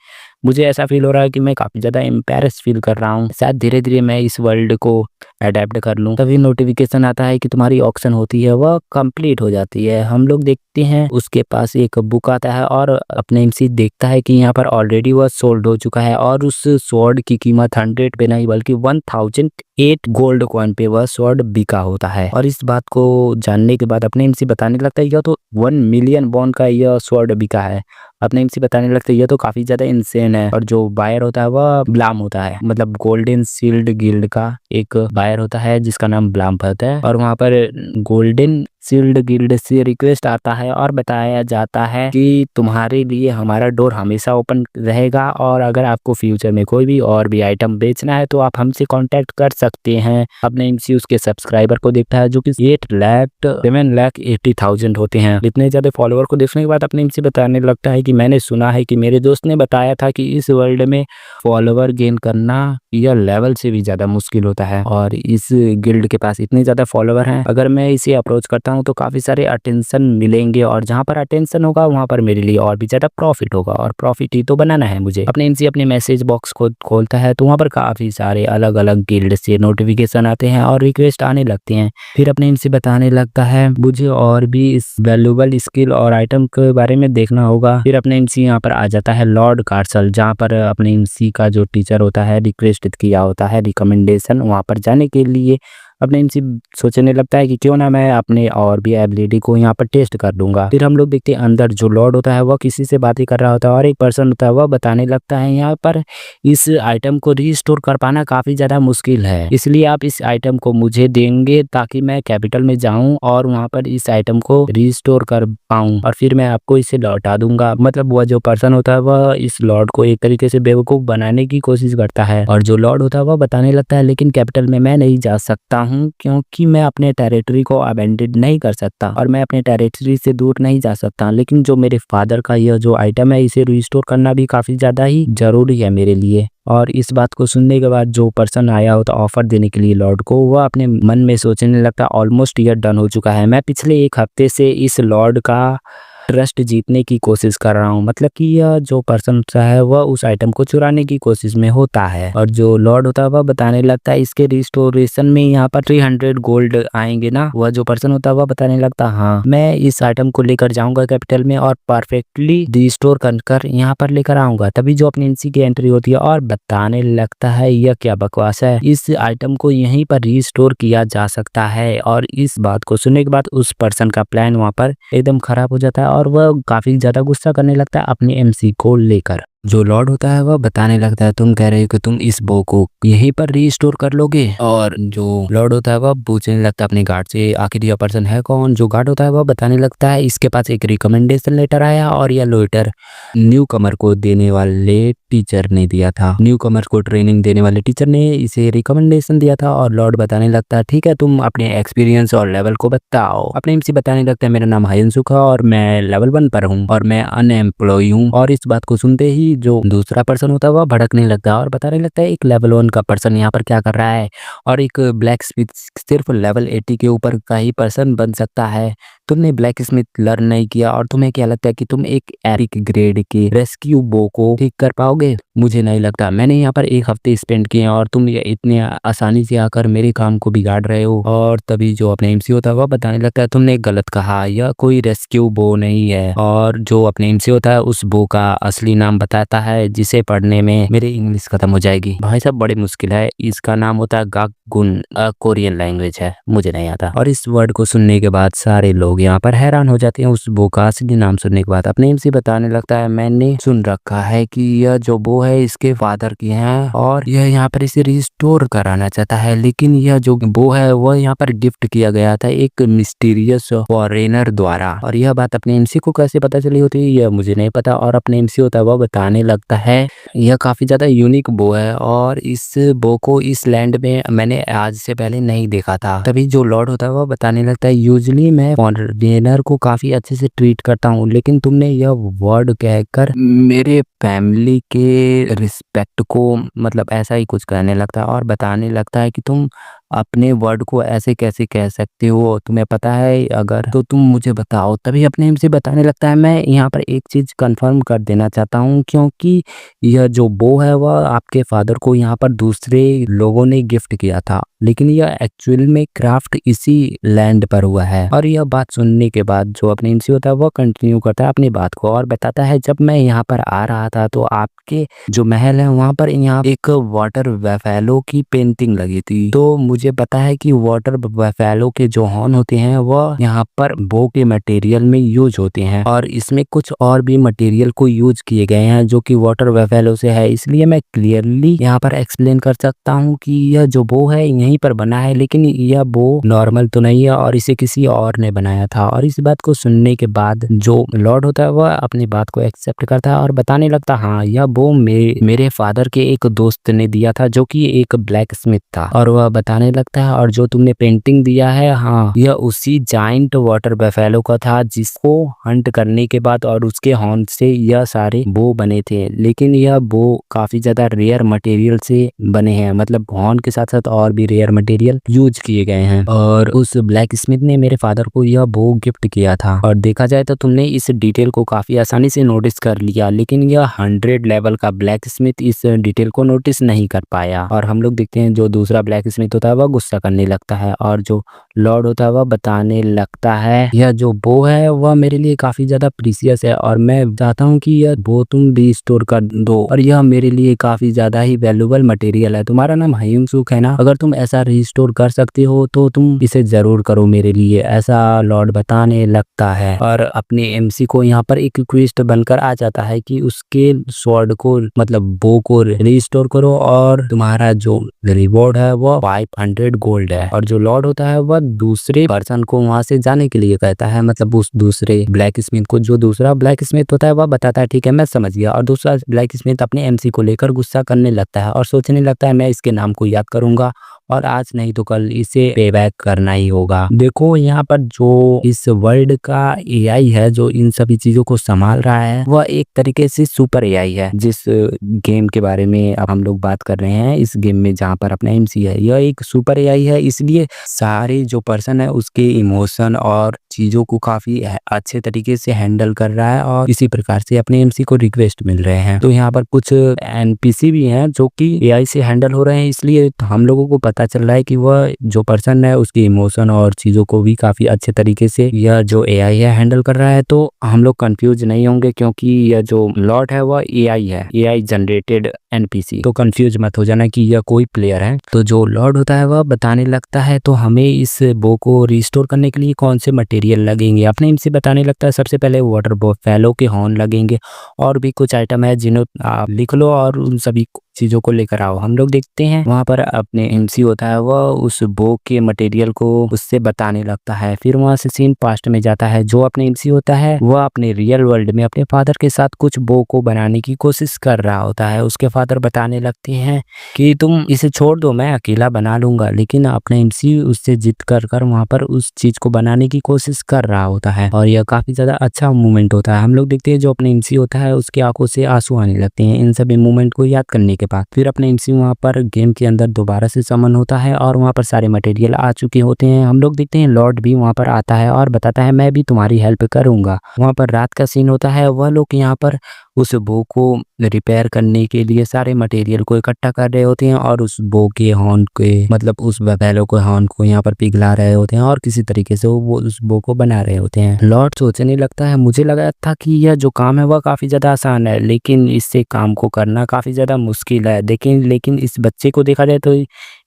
मुझे ऐसा फील हो रहा है कि मैं काफी ज्यादा एम्बैरेस फील कर रहा हूँ, शायद धीरे धीरे मैं इस वर्ल्ड को अडेप्ट कर लूँ। तभी नोटिफिकेशन आता है कि तुम्हारी ऑक्शन होती है वह कंप्लीट हो जाती है। हम लोग देखते हैं उसके पास एक बुक आता है और अपने एमसी देखता है कि यहाँ पर ऑलरेडी वह सोल्ड हो चुका है और उस स्वॉर्ड की कीमत 100 पे नहीं बल्कि 1000 8 गोल्ड कॉइन पे वह स्वॉर्ड बिका होता है। और इस बात को जानने के बाद अपने एमसी बताने लगता है यह तो 1 मिलियन बॉन्ड का यह स्वॉर्ड बिका है। अपने एमसी बताने लगते हैं यह तो काफी ज्यादा इंसेन है। और जो बायर होता है वह ब्लाम होता है, मतलब गोल्डन शील्ड गिल्ड का एक बायर होता है जिसका नाम ब्लाम होता है। और वहाँ पर गोल्डन शील्ड गिल्ड से रिक्वेस्ट आता है और बताया जाता है कि तुम्हारे लिए हमारा डोर हमेशा ओपन रहेगा, और अगर आपको फ्यूचर में कोई भी और भी आइटम बेचना है तो आप हमसे कांटेक्ट कर सकते हैं। अपने एमसी उसके सब्सक्राइबर को देखता है जो कि 7,80,000 होते हैं। इतने ज्यादा फॉलोअर को देखने के बाद अपने एमसी बताने लगता है कि मैंने सुना है कि मेरे दोस्त ने बताया था कि इस वर्ल्ड में फॉलोवर गेन करना यह लेवल से भी ज्यादा मुश्किल होता है, और इस गिल्ड के पास इतने ज्यादा फॉलोवर हैं, अगर मैं इसे अप्रोच करता हूं तो काफी सारे अटेंशन मिलेंगे, और जहां पर अटेंशन होगा वहां पर मेरे लिए और भी ज्यादा प्रॉफिट होगा, और प्रॉफिट ही तो बनाना है मुझे। अपने एमसी अपने मैसेज बॉक्स को खोलता है तो वहां पर काफी सारे अलग अलग गिल्ड से नोटिफिकेशन आते हैं और रिक्वेस्ट आने लगते हैं। फिर अपने एमसी बताने लगता है मुझे और भी इस वैल्यूएबल स्किल और आइटम के बारे में देखना होगा। फिर अपने एमसी यहाँ पर आ जाता है लॉर्ड कार्सल, जहाँ पर अपने एमसी का जो टीचर होता है रिक्वेस्ट किया होता है रिकमेंडेशन वहाँ पर जाने के लिए। अपने एमसी सोचने लगता है कि क्यों ना मैं अपने और भी एबिलिटी को यहाँ पर टेस्ट कर दूंगा। फिर हम लोग देखते हैं अंदर जो लॉर्ड होता है वह किसी से बातें कर रहा होता है, और एक पर्सन होता है वह बताने लगता है यहाँ पर इस आइटम को रीस्टोर कर पाना काफी ज्यादा मुश्किल है, इसलिए आप इस आइटम को मुझे देंगे ताकि मैं कैपिटल में जाऊं और वहाँ पर इस आइटम को रीस्टोर कर पाऊं, और फिर मैं आपको इसे लौटा दूंगा। मतलब वह जो पर्सन होता है वह इस लॉर्ड को एक तरीके से बेवकूफ बनाने की कोशिश करता है, और जो लॉर्ड होता है वह बताने लगता है लेकिन कैपिटल में मैं नहीं जा सकता क्योंकि मैं अपने टेरिटरी को अबेंडेड नहीं कर सकता और मैं अपने टेरिटरी से दूर नहीं जा सकता, लेकिन जो मेरे फादर का यह जो आइटम है इसे रिस्टोर करना भी काफी ज्यादा ही जरूरी है मेरे लिए। और इस बात को सुनने के बाद जो पर्सन आया होता ऑफर देने के लिए लॉर्ड को, वह अपने मन में सोचने लगता ऑलमोस्ट यह डन हो चुका है, मैं पिछले 1 हफ्ते से इस लॉर्ड का ट्रस्ट जीतने की कोशिश कर रहा हूँ। मतलब कि यह जो पर्सन होता है वह उस आइटम को चुराने की कोशिश में होता है, और जो लॉर्ड होता है वह बताने लगता है इसके रिस्टोरेशन में यहाँ पर 300 गोल्ड आएंगे ना। वह जो पर्सन होता है वह बताने लगता हाँ मैं इस आइटम को लेकर जाऊंगा कैपिटल में और परफेक्टली रिस्टोर कर यहाँ पर लेकर आऊंगा। तभी जो अपनी एमसी की एंट्री होती है और बताने लगता है यह क्या बकवास है, इस आइटम को यहीं पर रिस्टोर किया जा सकता है। और इस बात को सुनने के बाद उस पर्सन का प्लान वहाँ पर एकदम खराब हो जाता है और वह काफी ज्यादा गुस्सा करने लगता है अपने एमसी को लेकर। जो लॉर्ड होता है वह बताने लगता है तुम कह रहे हो कि तुम इस बो को यहीं पर रीस्टोर कर लोगे, और जो लॉर्ड होता है वह पूछने लगता है अपने गार्ड से आखिर यह पर्सन है कौन। जो गार्ड होता है वह बताने लगता है इसके पास एक रिकमेंडेशन लेटर आया और यह लेटर न्यू कमर को देने वाले टीचर ने दिया था, न्यू कमर को ट्रेनिंग देने वाले टीचर ने इसे रिकमेंडेशन दिया था। और लॉर्ड बताने लगता है ठीक है तुम अपने एक्सपीरियंस और लेवल को बताओ। अपने एमसी बताने लगता है मेरा नाम हायनसुक है और मैं लेवल 1 पर हूँ और मैं अनएम्प्लॉय हूँ। और इस बात को सुनते ही जो दूसरा पर्सन होता है वह भड़कने लगता है और बताने लगता है एक लेवल 1 का पर्सन यहाँ पर क्या कर रहा है, और एक ब्लैक स्मिथ सिर्फ लेवल 80 के ऊपर का ही पर्सन बन सकता है। तुमने ब्लैक स्मिथ लर्न नहीं किया और तुम्हें क्या लगता है कि तुम एक एरिक ग्रेड के रेस्क्यू बो को ठीक कर पाओगे? मुझे नहीं लगता। मैंने यहाँ पर 1 हफ्ते स्पेंड किए और तुम ये इतने आसानी से आकर मेरे काम को बिगाड़ रहे हो। और तभी जो अपने एमसी होता है वह बताने लगता है तुमने गलत कहा, यह कोई रेस्क्यू बो नहीं है। और जो अपने एमसी होता है उस बो का असली नाम बताता है जिसे पढ़ने में मेरी इंग्लिश खत्म हो जाएगी। भाई साहब बड़ी मुश्किल है, इसका नाम होता है गाकुन, कोरियन लैंग्वेज है, मुझे नहीं आता। और इस वर्ड को सुनने के बाद सारे लोग यहाँ पर हैरान हो जाते हैं उस बो का असली नाम सुनने के बाद। अपने एमसी बताने लगता है मैंने सुन रखा है कि यह जो बो है इसके फादर की है और यह यहाँ पर इसे रिस्टोर कराना चाहता है, लेकिन यह जो बो है वह यहाँ पर गिफ्ट किया गया था एक मिस्टीरियस फॉरेनर द्वारा। और यह बात अपने एमसी को कैसे पता चली होती है यह मुझे नहीं पता। और अपने एमसी होता है वह बताने लगता है यह काफी ज्यादा यूनिक बो है और इस बो को इस लैंड में मैंने आज से पहले नहीं देखा था। तभी जो लॉर्ड होता है वह बताने लगता है यूजुअली मैं फॉरेनर को काफी अच्छे से ट्रीट करता हूँ, लेकिन तुमने यह वर्ड कहकर मेरे फैमिली के रिस्पेक्ट को मतलब ऐसा ही कुछ कहने लगता है और बताने लगता है कि तुम अपने वर्ड को ऐसे कैसे कह सकते हो? तुम्हें पता है अगर तो तुम मुझे बताओ। तभी अपने एमसी बताने लगता है, मैं यहाँ पर एक चीज़ कन्फर्म कर देना चाहता हूँ, क्योंकि यह जो बो है वह आपके फादर को यहाँ पर दूसरे लोगों ने गिफ्ट किया था, लेकिन यह एक्चुअल में क्राफ्ट इसी लैंड पर हुआ है। और यह बात सुनने के बाद जो अपने एमसी होता है वह कंटिन्यू करता है अपनी बात को और बताता है, जब मैं यहाँ पर आ रहा था तो आपके जो महल है वहाँ पर यहाँ एक वाटर बफैलो की पेंटिंग लगी थी। तो मुझे पता है कि वाटर बफैलो के जो हॉर्न होते हैं वह यहाँ पर बो के मटेरियल में यूज होते हैं, और इसमें कुछ और भी मटेरियल को यूज किए गए हैं जो कि वाटर बफैलो से है। इसलिए मैं क्लियरली यहाँ पर एक्सप्लेन कर सकता हूँ कि यह जो बो है यहीं पर बना है, लेकिन यह बो नॉर्मल तो नहीं है और इसे किसी और ने बनाया था। और इस बात को सुनने के बाद जो लॉर्ड होता है वह अपनी बात को एक्सेप्ट करता है और बताने लगता है, हाँ यह बो मेरे फादर के एक दोस्त ने दिया था जो कि एक ब्लैक स्मिथ था। और वह बताने लगता है, और जो तुमने पेंटिंग दिया है, हाँ यह उसी जाइंट वाटर बफैलो का था जिसको हंट करने के बाद और उसके हॉर्न से यह सारे बो बने थे। लेकिन यह बो काफी ज्यादा रेयर मटेरियल से बने हैं, मतलब हॉर्न के साथ साथ और भी रेयर मटेरियल यूज किए गए हैं। और उस ब्लैक स्मिथ ने मेरे फादर को यह बो गिफ्ट किया था। और देखा जाए तो तुमने इस डिटेल को काफी आसानी से नोटिस कर लिया, लेकिन यह 100 लेवल का ब्लैक स्मिथ इस डिटेल को नोटिस नहीं कर पाया। और हम लोग देखते हैं जो दूसरा ब्लैक स्मिथ होता है वह गुस्सा करने लगता है, और जो लॉर्ड होता है वह बताने लगता है, यह जो बो है वह मेरे लिए काफी ज्यादा प्रीसियस है और मैं चाहता हूँ कि यह बो तुम रिस्टोर कर दो, और यह मेरे लिए काफी ज्यादा ही वैल्यूबल मटेरियल है। तुम्हारा नाम हयूंग सुक है ना, अगर तुम ऐसा रिस्टोर कर सकते हो तो तुम इसे जरूर करो मेरे लिए, ऐसा लॉर्ड बताने लगता है। और अपने एमसी को यहाँ पर एक रिक्वेस्ट बनकर आ जाता है कि उसके स्वॉर्ड को मतलब बो को रिस्टोर करो और तुम्हारा जो रिवॉर्ड है वो 500 गोल्ड है। और जो लॉर्ड होता है वह दूसरे पर्सन को वहां से जाने के लिए कहता है, मतलब उस दूसरे ब्लैक स्मिथ को। जो दूसरा ब्लैक स्मिथ होता है वह बताता है ठीक है मैं समझ गया, और दूसरा ब्लैक स्मिथ अपने एमसी को लेकर गुस्सा करने लगता है और सोचने लगता है मैं इसके नाम को याद करूंगा और आज नहीं तो कल इसे पे बैक करना ही होगा। देखो यहाँ पर जो इस वर्ल्ड का एआई है जो इन सभी चीजों को संभाल रहा है वह एक तरीके से सुपर एआई है। जिस गेम के बारे में अब हम लोग बात कर रहे हैं, इस गेम में जहाँ पर अपना एमसी है यह एक सुपर एआई है, इसलिए सारे जो पर्सन है उसके इमोशन और चीजों को काफी अच्छे तरीके से हैंडल कर रहा है और इसी प्रकार से अपने एमसी को रिक्वेस्ट मिल रहे हैं। तो यहाँ पर कुछ एनपीसी भी हैं जो कि एआई से हैंडल हो रहे हैं, इसलिए हम लोगों को पता चल रहा है कि वह जो पर्सन है उसकी इमोशन और चीजों को भी काफी अच्छे तरीके से यह जो एआई है हैंडल कर रहा है। तो हम लोग कंफ्यूज नहीं होंगे क्योंकि यह जो लॉर्ड है वह एआई है, एआई जनरेटेड एनपीसी। तो कंफ्यूज मत हो जाना कि यह कोई प्लेयर है। तो जो लॉर्ड होता है वह बताने लगता है तो हमें इस बो को रिस्टोर करने के लिए कौन से मटेरियल लगेंगे। अपने इनसे बताने लगता है सबसे पहले वाटर बफैलो के हॉर्न लगेंगे और भी कुछ आइटम है जिन्हें आप लिख लो और उन सभी चीजों को लेकर आओ। हम लोग देखते हैं वहां पर अपने एमसी होता है वह उस बो के मटेरियल को उससे बताने लगता है। फिर वहां से सीन पास्ट में जाता है। जो अपने एमसी होता है वह अपने रियल वर्ल्ड में अपने फादर के साथ कुछ बो को बनाने की कोशिश कर रहा होता है। उसके फादर बताने लगते हैं कि तुम इसे छोड़ दो मैं अकेला बना लूंगा, लेकिन अपने एमसी उससे जिद कर वहां पर उस चीज को बनाने की कोशिश कर रहा होता है और यह काफी ज्यादा अच्छा मूवमेंट होता है। हम लोग देखते हैं जो अपने एमसी होता है उसकी आंखों से आंसू आने लगते हैं इन सभी मूवमेंट को याद करने के बाद। फिर अपने एमसी वहां पर गेम के अंदर दोबारा से समन होता है और वहां पर सारे मटेरियल आ चुके होते हैं। हम लोग देखते हैं लॉर्ड भी वहां पर आता है और बताता है मैं भी तुम्हारी हेल्प करूंगा। वहां पर रात का सीन होता है, वह लोग यहाँ पर उस बो को रिपेयर करने के लिए सारे मटेरियल को इकट्ठा कर रहे होते हैं और उस बो के हॉर्न के मतलब उस बफैलो के हॉर्न को यहाँ पर पिघला रहे होते हैं और किसी तरीके से वो उस बो को बना रहे होते हैं। लॉर्ड सोचने लगता है मुझे लगा था कि यह जो काम है वह काफी ज्यादा आसान है, लेकिन इससे काम को करना काफी ज्यादा मुश्किल है। लेकिन इस बच्चे को देखा जाए तो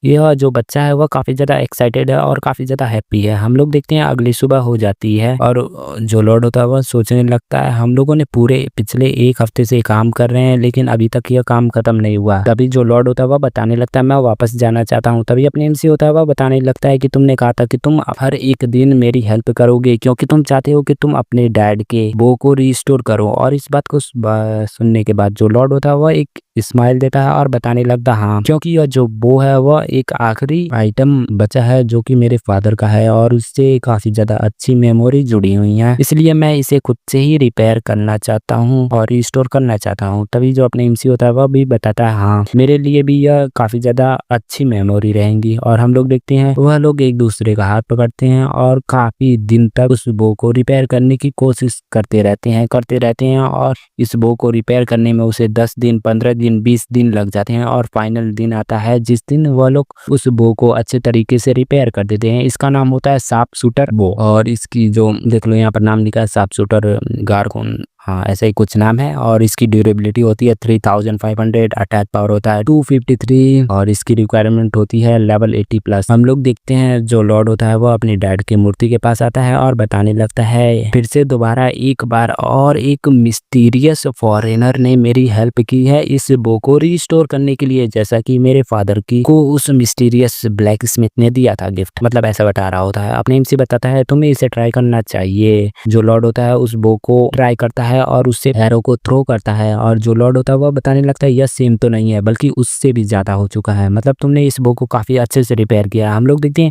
यह जो बच्चा है वह काफी ज्यादा एक्साइटेड है और काफी ज्यादा हैप्पी है। हम लोग देखते हैं अगली सुबह हो जाती है और जो लॉर्ड होता है वह सोचने लगता है हम लोगों ने पूरे पिछले एक हफ्ते से काम कर रहे हैं लेकिन अभी तक यह काम खत्म नहीं हुआ। तभी जो लॉर्ड होता है वह बताने लगता है मैं वापस जाना चाहता हूँ। तभी अपने एमसी होता है वह बताने लगता है कि तुमने कहा था कि तुम हर एक दिन मेरी हेल्प करोगे क्योंकि तुम चाहते हो कि तुम अपने डैड के बो को रिस्टोर करो। और इस बात को सुनने के बाद जो लॉर्ड होता है वह एक स्माइल देता है और बताने लगता हाँ, क्योंकि यह जो बो है वह एक आखिरी आइटम बचा है जो कि मेरे फादर का है और उससे काफ़ी ज़्यादा अच्छी मेमोरी जुड़ी हुई है, इसलिए मैं इसे खुद से ही रिपेयर करना चाहता हूँ और रिस्टोर करना चाहता हूँ। तभी जो अपने एमसी होता है वह भी बताता है हाँ मेरे लिए भी यह काफ़ी ज़्यादा अच्छी मेमोरी रहेंगी। और हम लोग देखते हैं वह लोग एक दूसरे का हाथ पकड़ते हैं और काफ़ी दिन तक उस बो को रिपेयर करने की कोशिश करते रहते हैं और इस बो को रिपेयर करने में उसे 10 दिन 15 दिन 20 दिन लग जाते हैं और फाइनल दिन आता है जिस दिन वह लोग उस बो को अच्छे तरीके से रिपेयर कर देते हैं। इसका नाम होता है शार्प शूटर बो और इसकी जो देख लो यहाँ पर नाम लिखा है शार्प शूटर गारगोन, हाँ ऐसा ही कुछ नाम है। और इसकी ड्यूरेबिलिटी होती है 3500, अटैक पावर होता है 253 और इसकी रिक्वायरमेंट होती है लेवल 80+। हम लोग देखते हैं जो लॉर्ड होता है वह अपनी डैड की मूर्ति के पास आता है और बताने लगता है फिर से दोबारा एक बार और एक मिस्टीरियस फॉरेनर ने मेरी हेल्प की है इस बो को रिस्टोर करने के लिए, जैसा कि मेरे फादर की को उस मिस्टीरियस ब्लैक स्मिथ ने दिया था गिफ्ट, मतलब ऐसा बता रहा होता है। अपने एमसी बताता है तुम्हें इसे ट्राई करना चाहिए। जो लॉर्ड होता है उस बो को ट्राई करता है और उससे एरो को थ्रो करता है और जो लॉर्ड होता है वह बताने लगता है यह सेम तो नहीं है बल्कि उससे भी ज्यादा हो चुका है, मतलब तुमने इस बो को काफी अच्छे से रिपेयर किया। हम लोग देखते हैं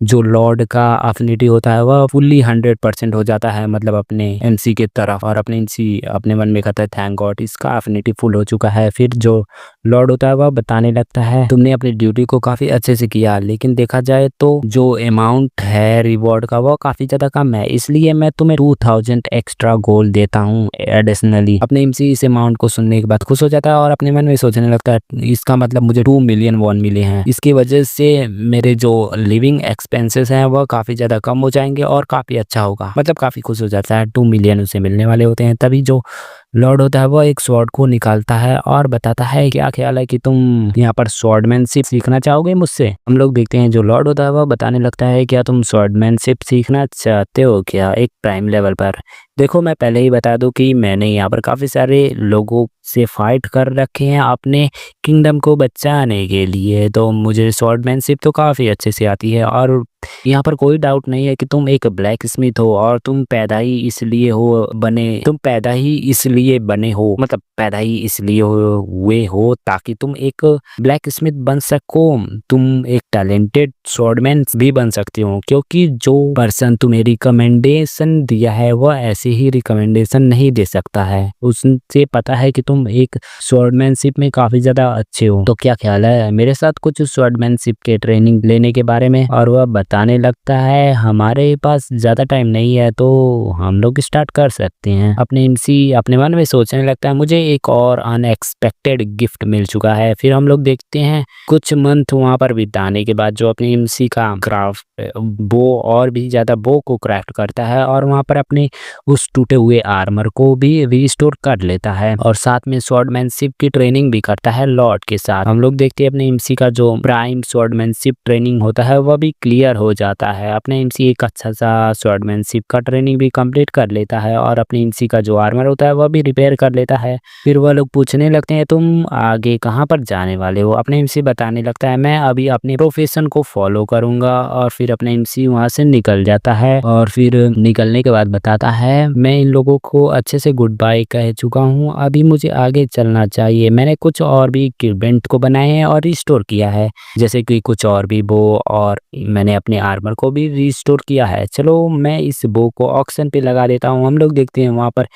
जो लॉर्ड का अफिनिटी होता है वह फुल्ली 100% हो जाता है, मतलब अपने एमसी की तरफ, और अपने एमसी अपने मन में कहता है थैंक गॉड इसका अफिनिटी फुल हो चुका है। फिर जो लॉर्ड होता है वह बताने लगता है तुमने अपनी ड्यूटी को काफी अच्छे से किया, लेकिन देखा जाए तो जो अमाउंट है रिवॉर्ड का वह काफी ज्यादा कम है, इसलिए मैं तुम्हें 2000 एक्स्ट्रा गोल्ड देता हूँ एडिशनली। अपने एमसी इस अमाउंट को सुनने के बाद खुश हो जाता है और अपने मन में सोचने लगता है इसका मतलब मुझे 2 मिलियन वॉन मिले हैं, इसकी वजह से मेरे जो लिविंग एक्सपेंसेस हैं वह काफी ज्यादा कम हो जाएंगे और काफी अच्छा होगा, मतलब काफी खुश हो जाता है। 2 मिलियन उसे मिलने वाले होते हैं। तभी जो लॉर्ड होता है वह एक स्वॉर्ड को निकालता है और बताता है क्या ख्याल है कि तुम यहाँ पर स्वॉर्डमैनशिप सीखना चाहोगे मुझसे। हम लोग देखते हैं जो लॉर्ड होता है वह बताने लगता है क्या तुम स्वॉर्डमैनशिप सीखना चाहते हो क्या एक प्राइम लेवल पर। देखो मैं पहले ही बता दूं कि मैंने यहाँ पर काफ़ी सारे लोगों से फाइट कर रखे हैं अपने किंगडम को बचाने के लिए, तो मुझे स्वॉर्डमैनशिप तो काफ़ी अच्छे से आती है। और यहाँ पर कोई डाउट नहीं है कि तुम एक ब्लैक स्मिथ हो और तुम पैदा ही इसलिए बने हो, मतलब पैदा ही इसलिए हुए हो ताकि तुम एक ब्लैक स्मिथ बन सको। तुम एक टैलेंटेड स्वॉर्डमैन भी बन सकते हो, क्योंकि जो पर्सन तुम्हें रिकमेंडेशन दिया है वह ऐसे ही रिकमेंडेशन नहीं दे सकता है, उससे पता है कि तुम एक स्वॉर्डमैनशिप में काफी ज्यादा अच्छे हो। तो क्या ख्याल है मेरे साथ कुछ स्वॉर्डमैनशिप के ट्रेनिंग लेने के बारे में। और वह बताने लगता है हमारे पास ज्यादा टाइम नहीं है तो हम लोग स्टार्ट कर सकते हैं। अपने एमसी अपने मन में सोचने लगता है मुझे एक और अनएक्सपेक्टेड गिफ्ट मिल चुका है। फिर हम लोग देखते हैं कुछ मंथ वहां पर बिताने के बाद जो अपने एमसी का क्राफ्ट बो और भी ज्यादा बो को क्राफ्ट करता है और वहां पर अपने उस टूटे हुए आर्मर को भी रिस्टोर कर लेता है और साथ में स्वॉर्डमैनशिप की ट्रेनिंग भी करता है लॉर्ड के साथ। हम लोग देखते हैं अपने एमसी का जो प्राइम स्वॉर्डमैनशिप ट्रेनिंग होता है वह भी क्लियर हो जाता है। अपने एमसी एक अच्छा सा स्वॉर्डमैनशिप का ट्रेनिंग भी कंप्लीट कर लेता है और अपने एमसी का जो आर्मर होता है वह भी रिपेयर कर लेता है। फिर वह लोग पूछने लगते हैं तुम आगे कहाँ पर जाने वाले हो। अपने एमसी बताने लगता है मैं अभी अपने प्रोफेशन को फॉलो करूंगा और फिर अपने एमसी वहां से निकल जाता है और फिर निकलने के बाद बताता है मैं इन लोगों को अच्छे से गुड बाय कह चुका हूँ, अभी मुझे आगे चलना चाहिए। मैंने कुछ और भी इक्विपमेंट को बनाए हैं और रिस्टोर किया है, जैसे कि कुछ और भी बो, और मैंने अपने आर्मर को भी रिस्टोर किया है। चलो मैं इस बो को ऑक्शन पे लगा देता हूँ। हम लोग देखते हैं वहां पर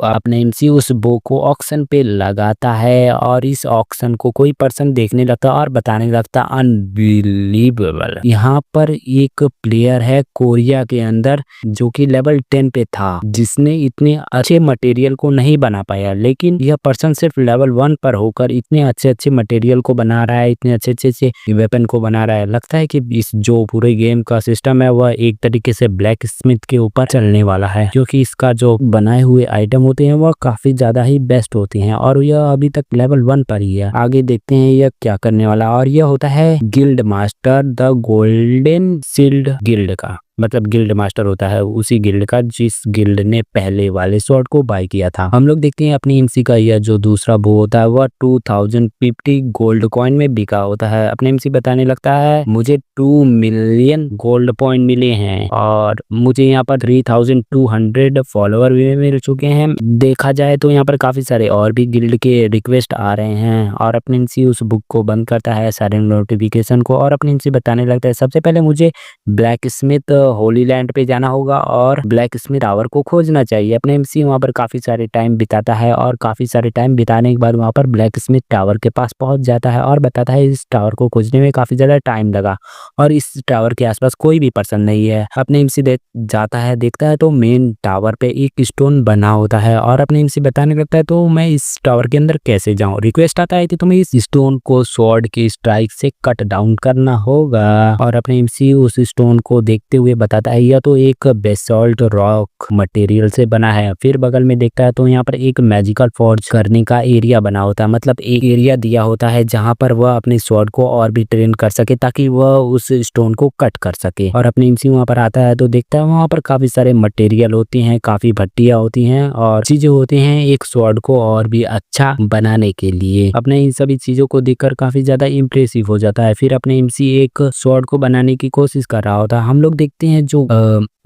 अपने एमसी उस बो को ऑक्शन पे लगाता है और इस ऑक्शन को कोई पर्सन देखने लगता और बताने लगता अनबिलीवेबल। यहाँ पर एक प्लेयर है कोरिया के अंदर जो कि लेवल 10 पे था, जिसने इतने अच्छे मटेरियल को नहीं बना पाया, लेकिन यह पर्सन सिर्फ लेवल 1 पर होकर इतने अच्छे अच्छे मटेरियल को बना रहा है, इतने अच्छे अच्छे वेपन को बना रहा है। लगता है कि इस जो पूरे गेम का सिस्टम है वह एक तरीके से ब्लैक स्मिथ के ऊपर चलने वाला है, क्योंकि इसका जो बनाए हुए आइटम होते हैं वह काफी ज्यादा ही बेस्ट होते हैं और यह अभी तक लेवल 1 पर ही है। आगे देखते हैं यह क्या करने वाला, और यह होता है guild master the golden shield guild का। मतलब गिल्ड मास्टर होता है उसी गिल्ड का जिस गिल्ड ने पहले वाले स्वॉर्ड को बाय किया था। हम लोग देखते हैं अपनी एमसी का यह जो दूसरा बो होता है वह 2050 गोल्ड कॉइन में बिका होता है। अपने एमसी बताने लगता है मुझे 2 मिलियन गोल्ड पॉइंट मिले हैं और मुझे यहाँ पर 3200 फॉलोवर भी मिल चुके हैं। देखा जाए तो यहाँ पर काफी सारे और भी गिल्ड के रिक्वेस्ट आ रहे हैं और अपने एमसी उस बुक को बंद करता है सारे नोटिफिकेशन को और अपने एमसी बताने लगता है सबसे पहले मुझे ब्लैक स्मिथ होली लैंड पे जाना होगा और ब्लैक स्मिथ टावर को खोजना चाहिए। अपने एमसी वहाँ पर काफी सारे टाइम बिताता है और काफी सारे टाइम बिताने के बाद वहाँ पर ब्लैक स्मिथ टावर के पास पहुंच जाता है और बताता है इस टावर को खोजने में काफी ज्यादा टाइम लगा और इस टावर के आसपास कोई भी पर्सन नहीं है। अपने एमसी जाता है देखता है तो मेन टावर पे एक स्टोन बना होता है और अपने एमसी बताने लगता है तो मैं इस टावर के अंदर कैसे जाऊं। रिक्वेस्ट आता है कि तुम्हें इस स्टोन को स्वॉर्ड की स्ट्राइक से कट डाउन करना होगा और अपने एमसी उस स्टोन को देखते हुए बताता है यह तो एक बेसॉल्ट रॉक मटेरियल से बना है। फिर बगल में देखता है तो यहाँ पर एक मैजिकल फॉर्ज करने का एरिया बना होता है, मतलब एक एरिया दिया होता है जहाँ पर वह अपने स्वॉर्ड को और भी ट्रेन कर सके ताकि वह उस स्टोन को कट कर सके। और अपने एमसी वहाँ पर आता है तो देखता है वहाँ पर काफी सारे मटेरियल होती हैं, काफी भट्टियां होती हैं और चीजें होती हैं एक स्वॉर्ड को और भी अच्छा बनाने के लिए। अपने इन सभी चीजों को देखकर काफी ज्यादा इम्प्रेसिव हो जाता है। फिर अपने एमसी एक स्वॉर्ड को बनाने की कोशिश कर रहा होता है। हम लोग देखते हैं जो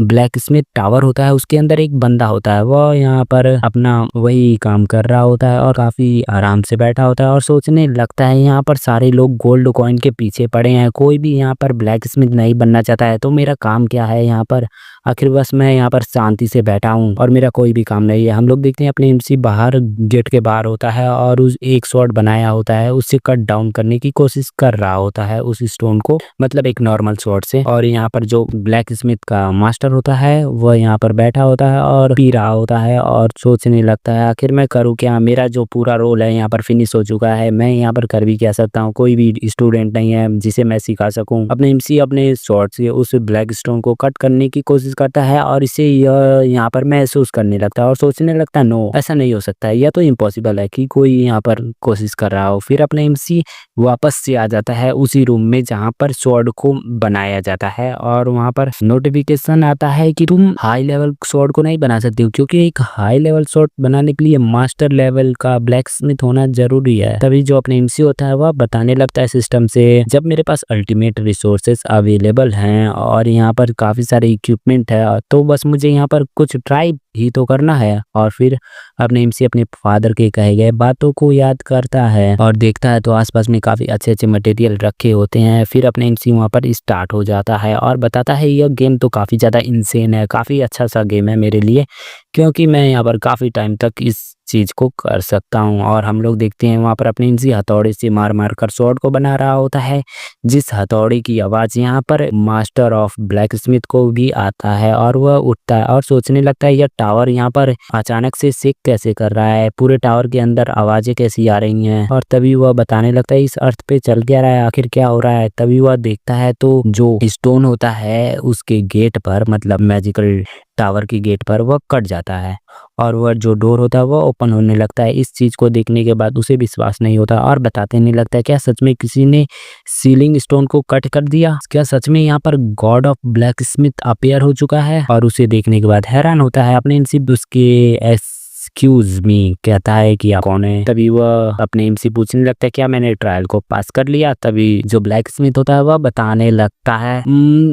ब्लैक स्मिथ टावर होता है उसके अंदर एक बंदा होता है, वह यहाँ पर अपना वही काम कर रहा होता है और काफी आराम से बैठा होता है और सोचने लगता है यहाँ पर सारे लोग गोल्ड कॉइन के पीछे पड़े हैं, कोई भी यहाँ पर ब्लैक स्मिथ नहीं बनना चाहता है तो मेरा काम क्या है यहाँ पर, आखिर बस मैं यहाँ पर शांति से बैठा हूँ और मेरा कोई भी काम नहीं है। हम लोग देखते हैं अपने एमसी बाहर गेट के बाहर होता है और उस एक शॉट बनाया होता है उससे कट डाउन करने की कोशिश कर रहा होता है उस स्टोन को, मतलब एक नॉर्मल शॉट से। और यहाँ पर जो ब्लैक स्मिथ का मास्टर होता है वह यहाँ पर बैठा होता है और पी रहा होता है और सोचने लगता है आखिर मैं करूँ क्या, मेरा जो पूरा रोल है यहाँ पर फिनिश हो चुका है, मैं यहाँ पर कर भी क्या सकता हूँ, कोई भी स्टूडेंट नहीं है जिसे मैं सिखा सकूँ। अपने एमसी अपने शॉट से उस ब्लैक स्टोन को कट करने की कोशिश करता है और इसे यहाँ पर महसूस करने लगता है और सोचने लगता है नो ऐसा नहीं हो सकता है, यह तो इम्पॉसिबल है कि कोई यहाँ पर कोशिश कर रहा हो। फिर अपने एमसी वापस से आ जाता है उसी रूम में जहाँ पर स्वॉर्ड को बनाया जाता है और वहाँ पर नोटिफिकेशन आता है कि तुम हाई लेवल स्वॉर्ड को नहीं बना सकते हो क्योंकि एक हाई लेवल स्वॉर्ड बनाने के लिए मास्टर लेवल का ब्लैक स्मिथ होना जरूरी है। तभी जो अपने एमसी होता है वह बताने लगता है सिस्टम से जब मेरे पास अल्टीमेट रिसोर्सेस अवेलेबल हैं और यहाँ पर काफी सारे इक्विपमेंट है तो बस मुझे यहाँ पर कुछ ट्राई ही तो करना है। और फिर अपने एमसी अपने फादर के कहे गए बातों को याद करता है और देखता है तो आसपास में काफी अच्छे अच्छे मटेरियल रखे होते हैं। फिर अपने एमसी वहाँ पर स्टार्ट हो जाता है और बताता है यह गेम तो काफी ज्यादा इंसेन है, काफी अच्छा सा गेम है मेरे लिए क्योंकि मैं यहाँ पर काफी टाइम तक इस चीज को कर सकता हूँ। और हम लोग देखते हैं वहाँ पर अपने एमसी हथौड़े से मार मार कर स्वॉर्ड को बना रहा होता है जिस हथौड़े की आवाज यहाँ पर मास्टर ऑफ ब्लैक स्मिथ को भी आता है और वह उठता है और सोचने लगता है यह टावर यहाँ पर अचानक से शेक कैसे कर रहा है, पूरे टावर के अंदर आवाजें कैसी आ रही हैं। और तभी वह बताने लगता है इस अर्थ पे चल क्या रहा है, आखिर क्या हो रहा है। तभी वह देखता है तो जो स्टोन होता है उसके गेट पर, मतलब मैजिकल टावर की गेट पर वह कट जाता है और वह जो डोर होता है वह ओपन होने लगता है। इस चीज को देखने के बाद उसे विश्वास नहीं होता और बताते नहीं लगता है क्या सच में किसी ने सीलिंग स्टोन को कट कर दिया, क्या सच में यहाँ पर God of black Smith appear हो चुका है। और उसे देखने के बाद हैरान होता है अपने एमसी उसके एक्सक्यूज मी कहता है कि आप कौन है। तभी वह अपने एमसी पूछने लगता है क्या मैंने ट्रायल को पास कर लिया। तभी जो ब्लैक स्मिथ होता है वह बताने लगता है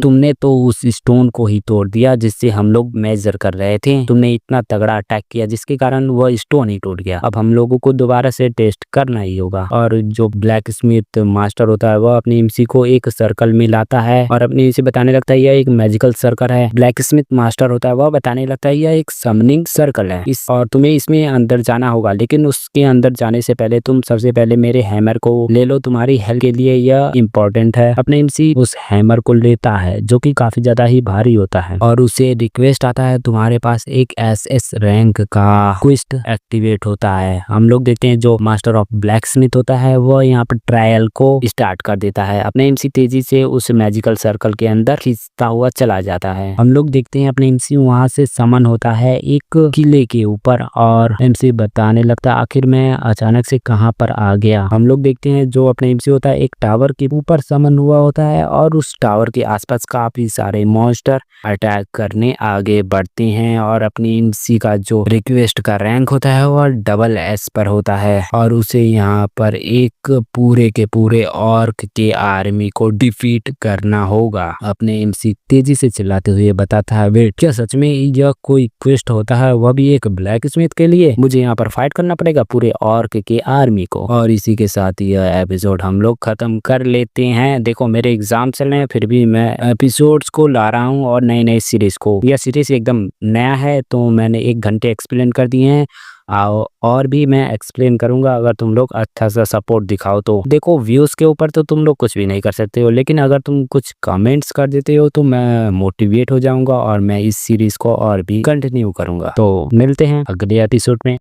तुमने तो उस स्टोन को ही तोड़ दिया जिससे हम लोग मेजर कर रहे थे, तुमने इतना तगड़ा अटैक किया जिसके कारण वह स्टोन ही टूट गया, अब हम लोगों को दोबारा से टेस्ट करना ही होगा। और जो ब्लैक स्मिथ मास्टर होता है वह अपने एमसी को एक सर्कल में लाता है और अपने एमसी बताने लगता है यह एक मैजिकल सर्कल है। ब्लैक स्मिथ मास्टर होता है वह बताने लगता है यह एक समनिंग सर्कल है और तुम्हें इसमें अंदर जाना होगा, लेकिन उसके अंदर जाने से पहले तुम सबसे पहले मेरे हैमर को ले लो, तुम्हारी हेल्प के लिए यह इम्पोर्टेंट है। अपने एमसी उस हैमर को लेता है जो कि काफी ज्यादा ही भारी होता है और उसे रिक्वेस्ट आता है तुम्हारे पास एक एसएस रैंक का क्वेस्ट एक्टिवेट होता है। हम लोग देखते हैं जो मास्टर ऑफ ब्लैक स्मिथ होता है वह यहाँ पर ट्रायल को स्टार्ट कर देता है। अपने एमसी तेजी से उस मैजिकल सर्कल के अंदर खींचता हुआ चला जाता है। हम लोग देखते हैं अपने एमसी वहां से समन होता है एक किले के ऊपर और एमसी बताने लगता है आखिर मैं अचानक से कहां पर आ गया। हम लोग देखते हैं जो अपने एमसी होता है एक टावर के ऊपर समन हुआ होता है और उस टावर के आसपास काफी सारे मॉन्स्टर अटैक करने आगे बढ़ते हैं और अपनी एमसी का जो रिक्वेस्ट का रैंक होता है वो डबल एस पर होता है और उसे यहाँ पर एक पूरे के पूरे ऑर्क के आर्मी को डिफीट करना होगा। अपने एमसी तेजी से चिल्लाते हुए बताता है, वेट, क्या सच में यह कोई क्वेस्ट होता है, वह भी एक ब्लैक स्मिथ के लिए? मुझे यहाँ पर फाइट करना पड़ेगा पूरे ऑर्क के आर्मी को। और इसी के साथ यह एपिसोड हम लोग खत्म कर लेते हैं। देखो मेरे एग्जाम चल रहे हैं फिर भी मैं एपिसोड्स को ला रहा हूँ और नई नई सीरीज को। यह सीरीज एकदम नया है तो मैंने 1 घंटे एक्सप्लेन कर दिए हैं और भी मैं एक्सप्लेन करूंगा अगर तुम लोग अच्छा सा सपोर्ट दिखाओ तो। देखो व्यूज के ऊपर तो तुम लोग कुछ भी नहीं कर सकते हो, लेकिन अगर तुम कुछ कमेंट्स कर देते हो तो मैं मोटिवेट हो जाऊंगा और मैं इस सीरीज को और भी कंटिन्यू करूंगा। तो मिलते हैं अगले एपिसोड में।